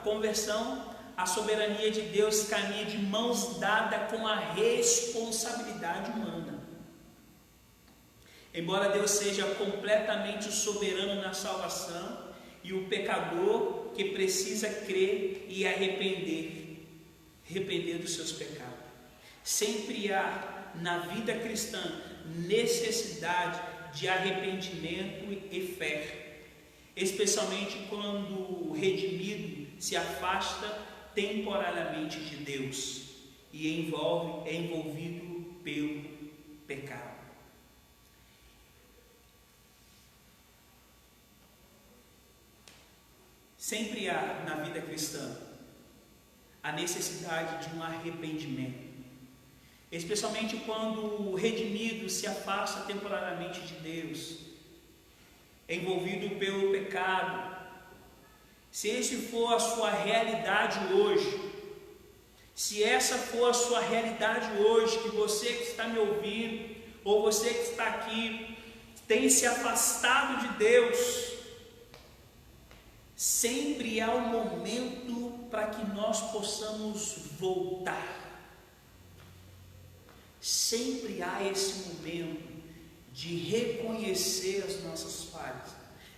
Speaker 1: a soberania de Deus caminha de mãos dadas com a responsabilidade humana. Embora Deus seja completamente soberano na salvação, e o pecador que precisa crer e arrepender dos seus pecados. Sempre há na vida cristã necessidade de arrependimento e fé. Especialmente quando o redimido se afasta temporariamente de Deus e é envolvido pelo pecado. Sempre há na vida cristã a necessidade de um arrependimento, especialmente quando o redimido se afasta temporariamente de Deus, envolvido pelo pecado. Se esse for a sua realidade hoje, se essa for a sua realidade hoje, que você que está me ouvindo, ou você que está aqui, tem se afastado de Deus, sempre há um momento para que nós possamos voltar. Sempre há esse momento de reconhecer as nossas falhas,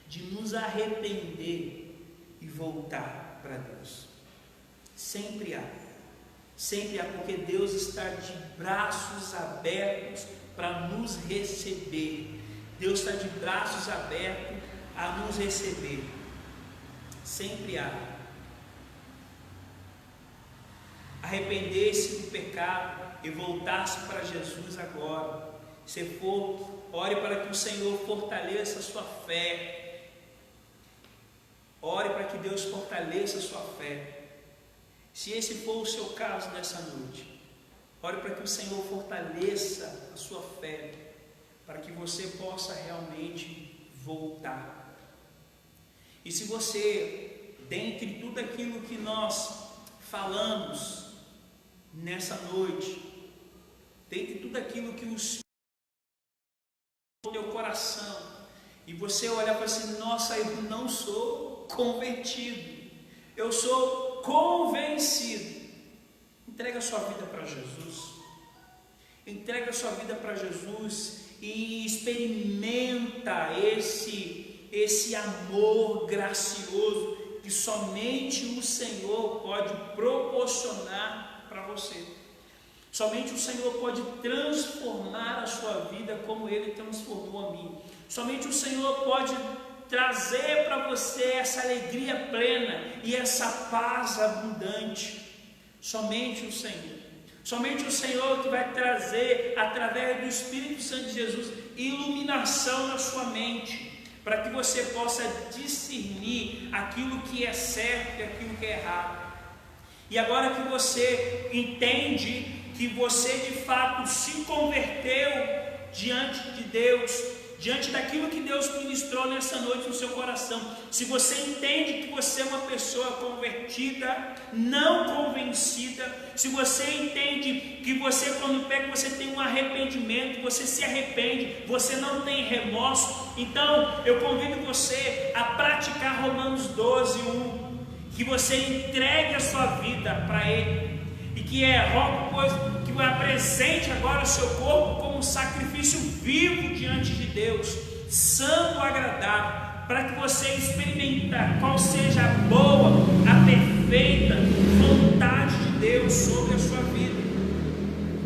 Speaker 1: de nos arrepender e voltar para Deus. Sempre há, porque Deus está de braços abertos para nos receber. Deus está de braços abertos a nos receber. Sempre há. arrepender-se do pecado e voltar-se para Jesus agora. Se for, ore para que o Senhor fortaleça a sua fé. Ore para que Deus fortaleça a sua fé. Se esse for o seu caso nessa noite, ore para que o Senhor fortaleça a sua fé, para que você possa realmente voltar. E se você, dentre tudo aquilo que nós falamos nessa noite, dentre tudo aquilo que o Senhor no teu coração, e você olhar para assim, nossa, eu não sou convertido, eu sou convencido, entrega a sua vida para Jesus. Entrega a sua vida para Jesus e experimenta esse amor gracioso que somente o Senhor pode proporcionar para você. Somente o Senhor pode transformar a sua vida como Ele transformou a mim. Somente o Senhor pode trazer para você essa alegria plena e essa paz abundante. Somente o Senhor. Somente o Senhor que vai trazer, através do Espírito Santo de Jesus, iluminação na sua mente, para que você possa discernir aquilo que é certo e aquilo que é errado. E agora que você entende que você de fato se converteu diante de Deus, diante daquilo que Deus ministrou nessa noite no seu coração, se você entende que você é uma pessoa convertida, não convencida, se você entende que você, quando peca, você tem um arrependimento, você se arrepende, você não tem remorso, então eu convido você a praticar Romanos 12:1, que você entregue a sua vida para Ele, e que rogo, pois, que apresente agora o seu corpo como um sacrifício vivo diante de Deus, santo, agradável, para que você experimente qual seja a boa, a perfeita vontade de Deus sobre a sua vida.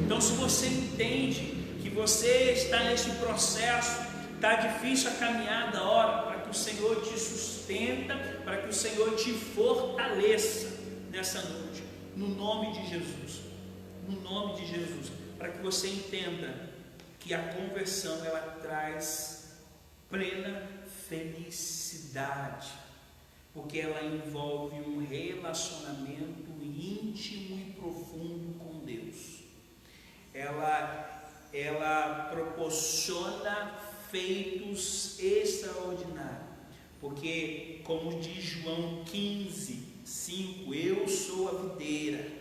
Speaker 1: Então, se você entende que você está nesse processo, está difícil a caminhada, ora para que o Senhor te sustenta, para que o Senhor te fortaleça nessa noite, no nome de Jesus. No nome de Jesus, para que você entenda que a conversão ela traz plena felicidade, porque ela envolve um relacionamento íntimo e profundo com Deus. Ela proporciona feitos extraordinários, porque como diz João 15:5, eu sou a videira.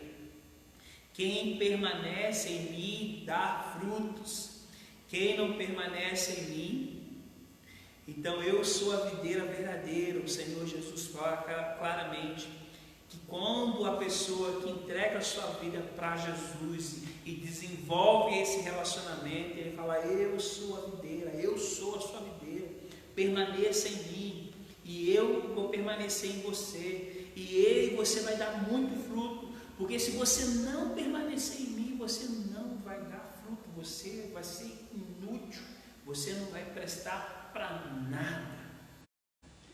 Speaker 1: Quem permanece em mim dá frutos. Quem não permanece em mim, então eu sou a videira verdadeira. O Senhor Jesus fala claramente que quando a pessoa que entrega a sua vida para Jesus e desenvolve esse relacionamento, ele fala, eu sou a videira, eu sou a sua videira, permaneça em mim e eu vou permanecer em você, e você vai dar muito fruto. Porque se você não permanecer em mim, você não vai dar fruto, você vai ser inútil, você não vai prestar para nada,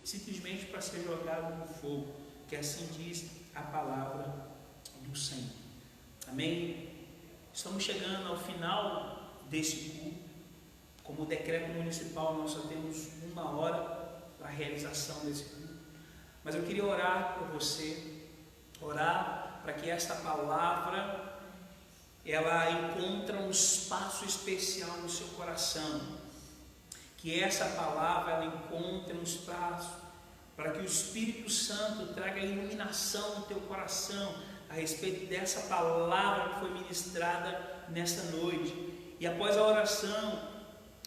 Speaker 1: simplesmente para ser jogado no fogo, que assim diz a palavra do Senhor. Amém? Estamos chegando ao final desse culto. Como decreto municipal, nós só temos 1 hora para a realização desse culto, mas eu queria orar por você, orar para que esta palavra ela encontre um espaço especial no seu coração, que essa palavra ela encontre um espaço para que o Espírito Santo traga iluminação no teu coração a respeito dessa palavra que foi ministrada nesta noite. E após a oração,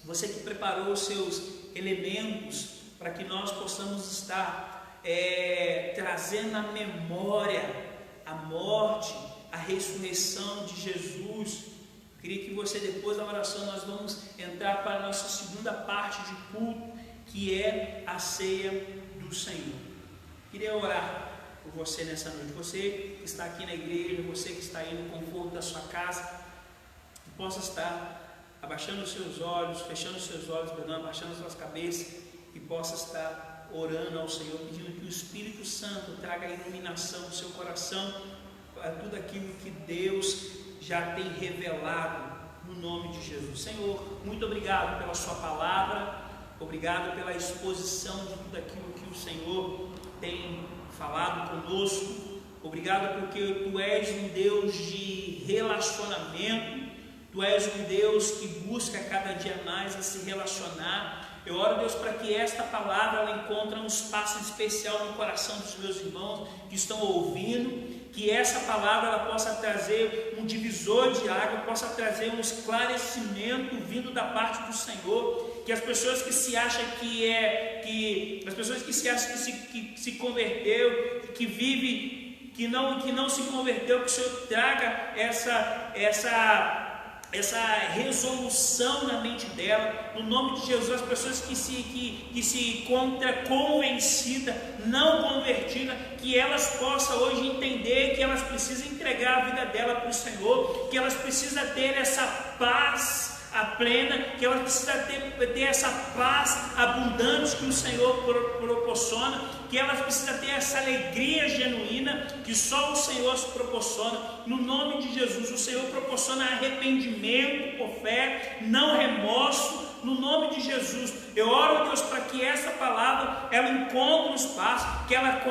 Speaker 1: você que preparou os seus elementos para que nós possamos estar trazendo à memória a morte, a ressurreição de Jesus. Eu queria que você, depois da oração, nós vamos entrar para a nossa segunda parte de culto, que é a ceia do Senhor. Eu queria orar por você nessa noite, você que está aqui na igreja, você que está aí no conforto da sua casa, que possa estar abaixando os seus olhos, fechando os seus olhos, abaixando as suas cabeças, e possa estar orando ao Senhor, pedindo que o Espírito Santo traga a iluminação no seu coração, tudo aquilo que Deus já tem revelado no nome de Jesus. Senhor, muito obrigado pela sua palavra, obrigado pela exposição de tudo aquilo que o Senhor tem falado conosco, obrigado porque Tu és um Deus de relacionamento, Tu és um Deus que busca cada dia mais a se relacionar. Eu oro, Deus, para que esta palavra ela encontre um espaço especial no coração dos meus irmãos que estão ouvindo, que essa palavra ela possa trazer um divisor de água, possa trazer um esclarecimento vindo da parte do Senhor, que as pessoas que se acham que se converteu, que vive, que não se converteu, que o Senhor traga essa resolução na mente dela, no nome de Jesus. As pessoas que se encontram convencidas, não convertidas, que elas possam hoje entender que elas precisam entregar a vida dela para o Senhor, que elas precisam ter essa paz plena, que elas precisam ter essa paz abundante que o Senhor proporciona, que elas precisam ter essa alegria genuína que só o Senhor se proporciona. No nome de Jesus, o Senhor proporciona arrependimento por fé, não remorso. No nome de Jesus, eu oro, Deus, para que essa palavra ela encontre um espaço, que ela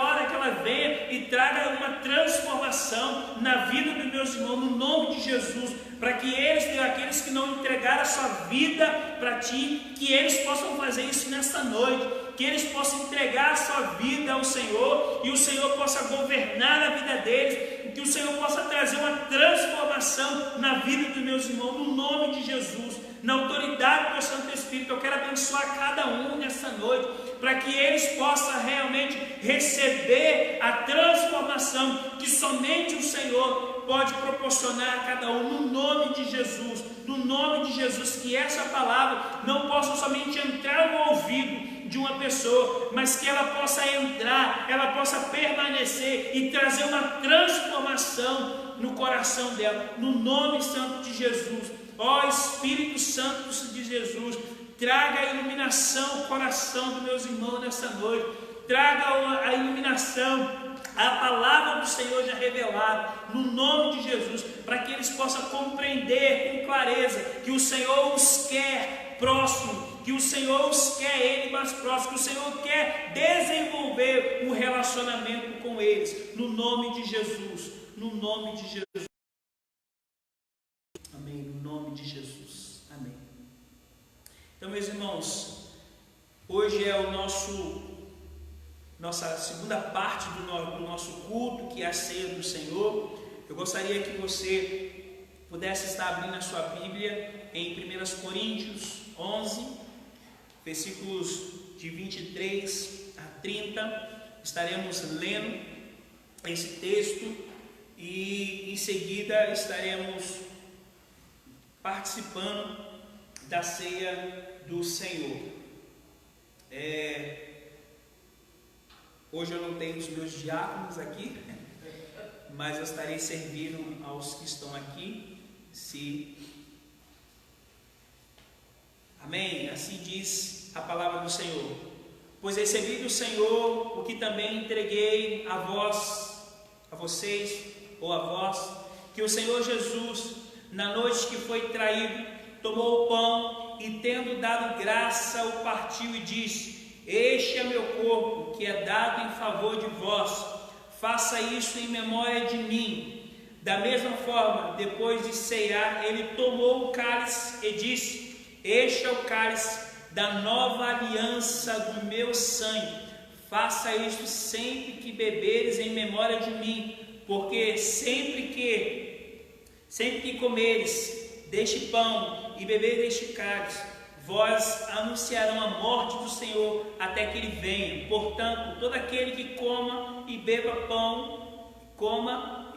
Speaker 1: venha e traga uma transformação na vida dos meus irmãos, no nome de Jesus, para que aqueles que não entregaram a sua vida para Ti, que eles possam fazer isso nesta noite, que eles possam entregar a sua vida ao Senhor, e o Senhor possa governar a vida deles, que o Senhor possa trazer uma transformação na vida dos meus irmãos, no nome de Jesus. Na autoridade do Santo Espírito, eu quero abençoar cada um nessa noite, para que eles possam realmente receber a transformação que somente o Senhor pode proporcionar a cada um, no nome de Jesus. No nome de Jesus, que essa palavra não possa somente entrar no ouvido de uma pessoa, mas que ela possa entrar, ela possa permanecer e trazer uma transformação no coração dela, no nome santo de Jesus. Ó Espírito Santo de Jesus, traga a iluminação ao coração dos meus irmãos nessa noite, traga a iluminação, a palavra do Senhor já revelada, no nome de Jesus, para que eles possam compreender com clareza que o Senhor os quer próximo, que o Senhor os quer Ele mais próximo, que o Senhor quer desenvolver um relacionamento com eles, no nome de Jesus, no nome de Jesus. Amém, no nome de Jesus, amém. Então, meus irmãos, hoje é nossa segunda parte do nosso culto, que é a ceia do Senhor. Eu gostaria que você pudesse estar abrindo a sua Bíblia em 1 Coríntios 11, versículos de 23 a 30, estaremos lendo esse texto e em seguida estaremos participando da ceia do Senhor. Hoje eu não tenho os meus diáconos aqui, mas eu estarei servindo aos que estão aqui. Amém? Assim diz a palavra do Senhor. Pois recebi do Senhor o que também entreguei a vocês, que o Senhor Jesus, na noite que foi traído, tomou o pão e, tendo dado graça, o partiu e disse: Este é meu corpo, que é dado em favor de vós, faça isso em memória de mim. Da mesma forma, depois de ceiar, ele tomou o cálice e disse: Este é o cálice da nova aliança do meu sangue. Faça isso sempre que beberes em memória de mim, porque sempre que comeres deste pão e beberes deste cálice, vós anunciarão a morte do Senhor até que Ele venha. Portanto, todo aquele que coma e beba pão, coma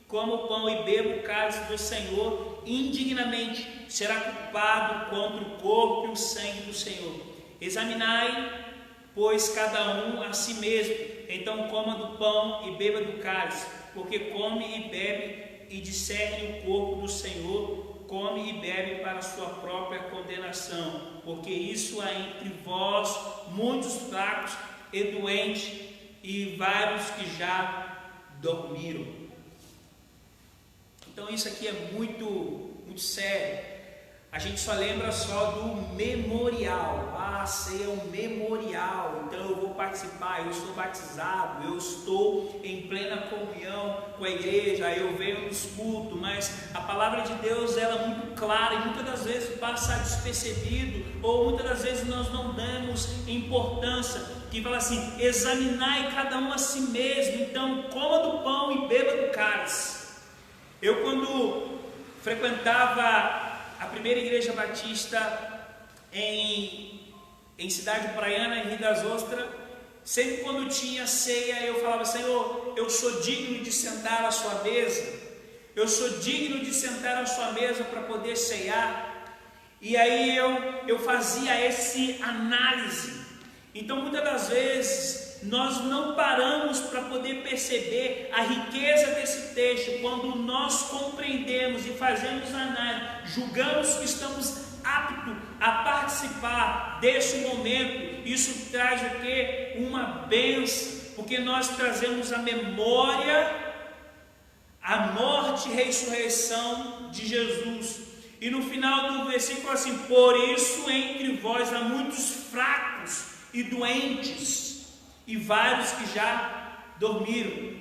Speaker 1: o pão e beba o cálice do Senhor indignamente, será culpado contra o corpo e o sangue do Senhor. Examinai, pois, cada um a si mesmo, então coma do pão e beba do cálice, porque come e bebe e discerne o corpo do Senhor, come e bebe para a sua própria condenação, porque isso há entre vós muitos fracos e doentes, e vários que já dormiram. Então isso aqui é muito sério. A gente só lembra só do memorial. A ceia é um memorial, então eu vou participar, eu sou batizado, eu estou em plena comunhão com a igreja, eu venho nos cultos, mas a palavra de Deus ela é muito clara e muitas das vezes passa despercebido, ou muitas das vezes nós não damos importância, que fala assim, examinai cada um a si mesmo, então coma do pão e beba do cálice. Eu quando frequentava a primeira igreja batista em Cidade Praiana, em Rio das Ostras, sempre quando tinha ceia, eu falava, Senhor, eu sou digno de sentar à sua mesa, eu sou digno de sentar à sua mesa para poder ceiar. E aí eu fazia essa análise. Então muitas das vezes nós não paramos para poder perceber a riqueza desse texto. Quando nós compreendemos e fazemos análise, julgamos que estamos aptos a participar desse momento, isso traz o quê? Uma bênção, porque nós trazemos a memória, a morte e ressurreição de Jesus. E no final do versículo assim, por isso entre vós há muitos fracos e doentes, e vários que já dormiram.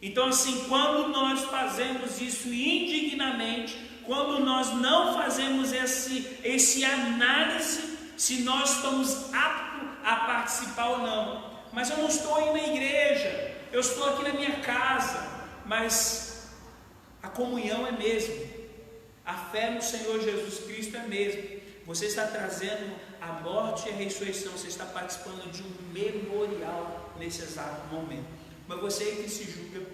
Speaker 1: Então assim, quando nós fazemos isso indignamente, quando nós não fazemos esse análise, se nós estamos aptos a participar ou não. Mas eu não estou indo na igreja, eu estou aqui na minha casa, mas a comunhão é mesmo, a fé no Senhor Jesus Cristo é mesmo. Você está trazendo a morte e a ressurreição, você está participando de um memorial nesse exato momento. Mas você que se julga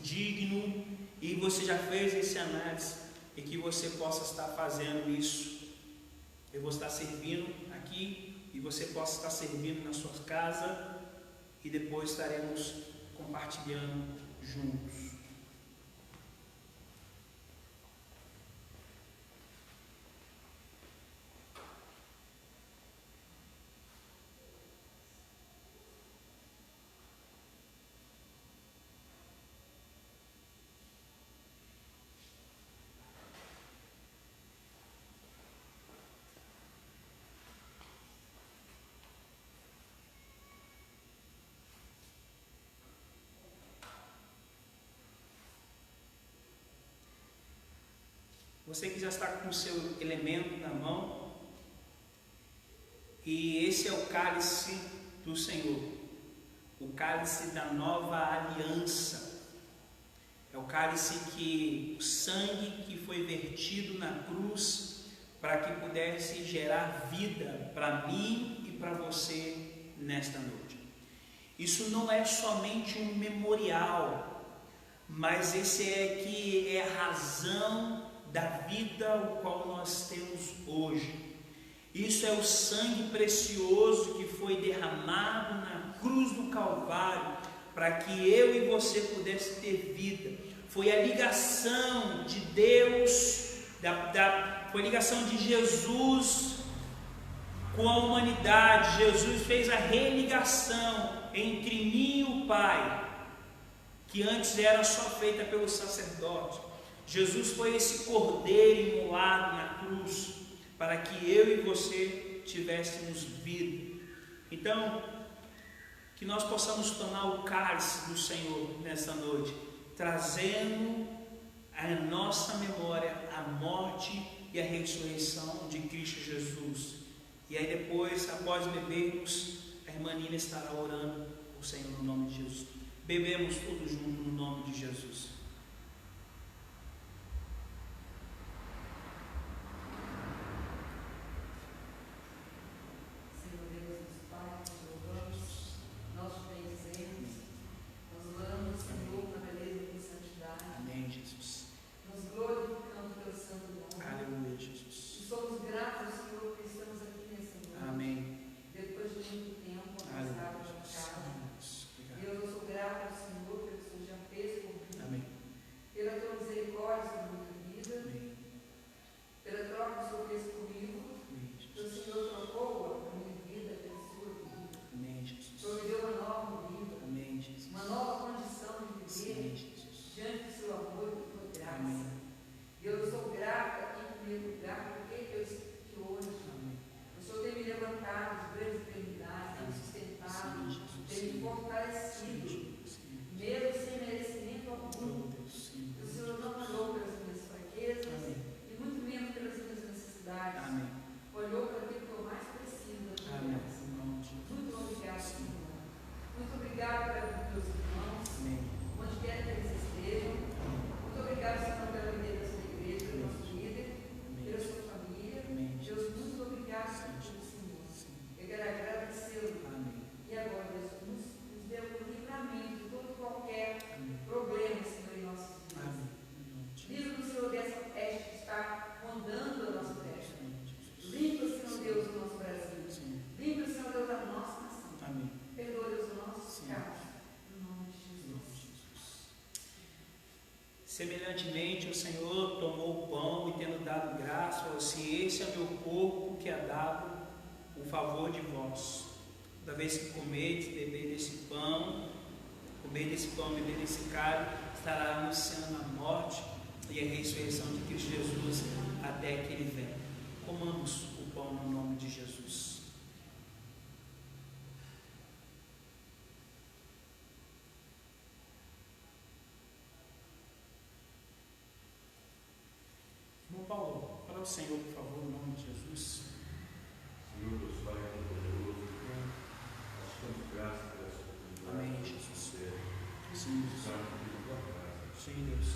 Speaker 1: digno e você já fez esse análise, e que você possa estar fazendo isso. Eu vou estar servindo aqui e você possa estar servindo na sua casa e depois estaremos compartilhando juntos. Você que já está com o seu elemento na mão, e esse é o cálice do Senhor, o cálice da nova aliança, é o cálice que o sangue que foi vertido na cruz para que pudesse gerar vida para mim e para você nesta noite. Isso não é somente um memorial, mas esse que é a razão da vida o qual nós temos hoje. Isso é o sangue precioso que foi derramado na cruz do Calvário para que eu e você pudesse ter vida. Foi a ligação de Deus, foi a ligação de Jesus com a humanidade. Jesus fez a religação entre mim e o Pai, que antes era só feita pelo sacerdote. Jesus foi esse cordeiro imolado na cruz para que eu e você tivéssemos vida. Então, que nós possamos tomar o cálice do Senhor nessa noite, trazendo à nossa memória a morte e a ressurreição de Cristo Jesus. E aí depois, após bebermos, a irmã Nina estará orando ao Senhor no nome de Jesus. Bebemos todos juntos no nome de Jesus. Amém. Semelhantemente, o Senhor tomou o pão e, tendo dado graça, falou assim: esse é meu corpo que é dado o favor de vós. Toda vez que comerdes, beber desse pão, beber desse cálice, estará anunciando a morte e a ressurreição de Cristo Jesus até que Ele venha. Comamos o pão no nome de Jesus. Irmão Paulo, fala ao Senhor, por favor, no nome de Jesus.
Speaker 2: Senhor, Deus Pai, poderoso, nós damos graças por essa oportunidade.
Speaker 1: Amém, Jesus.
Speaker 2: Sim, estar aqui na tua casa.
Speaker 1: Sim, Deus.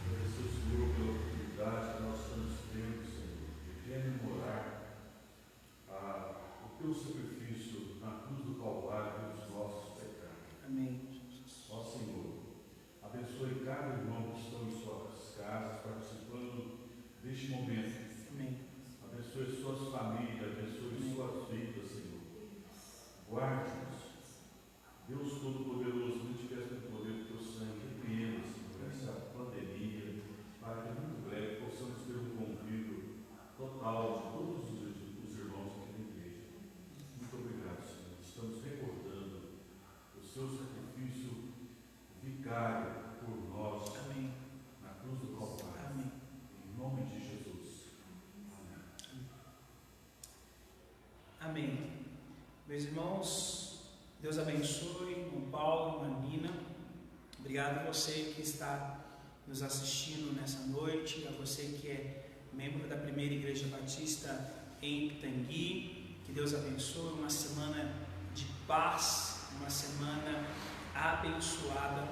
Speaker 2: Agradecer ao Senhor pela oportunidade que nós estamos tendo, Senhor, de rememorar o teu sacrifício na cruz do Calvário pelos nossos pecados.
Speaker 1: Amém, Jesus.
Speaker 2: Ó Senhor, abençoe cada irmão que está em suas casas, participando deste momento.
Speaker 1: Amém.
Speaker 2: Abençoe suas famílias, abençoe suas vidas, Senhor. Guarde-nos. Deus Todo-Poderoso, não te peço pelo poder do teu sangue, repreenda, Senhor, essa pandemia, para que muito breve possamos ter um convívio total de todos os irmãos aqui na igreja. Muito obrigado, Senhor. Estamos recordando o seu sacrifício vicário por nós.
Speaker 1: Amém.
Speaker 2: Na cruz do Calvário.
Speaker 1: Amém.
Speaker 2: Em nome de Jesus.
Speaker 1: Amém. Amém. Meus irmãos, Deus abençoe, irmão Paulo, irmã Nina. Obrigado a você que está nos assistindo nessa noite, a você que é membro da Primeira Igreja Batista em Pitangui. Que Deus abençoe, uma semana de paz, uma semana abençoada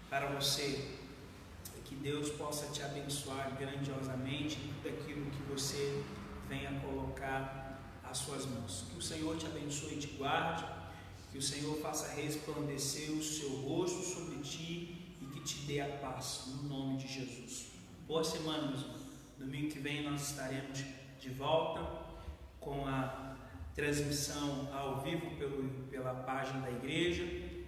Speaker 1: para você. Que Deus possa te abençoar grandiosamente em tudo aquilo que você venha colocar às suas mãos. Que o Senhor te abençoe e te guarde, que o Senhor faça resplandecer o seu rosto sobre ti e que te dê a paz, no nome de Jesus. Boa semana, meus irmãos. Domingo que vem nós estaremos de volta com a transmissão ao vivo pela página da igreja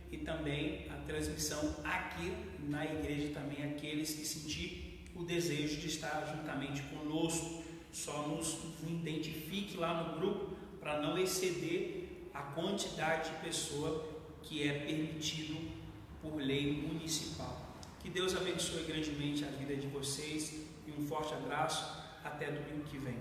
Speaker 1: e também a transmissão aqui na igreja também, aqueles que sentir o desejo de estar juntamente conosco. Só nos identifique lá no grupo para não exceder a quantidade de pessoa que é permitido por lei municipal. Que Deus abençoe grandemente a vida de vocês e um forte abraço. Até domingo que vem.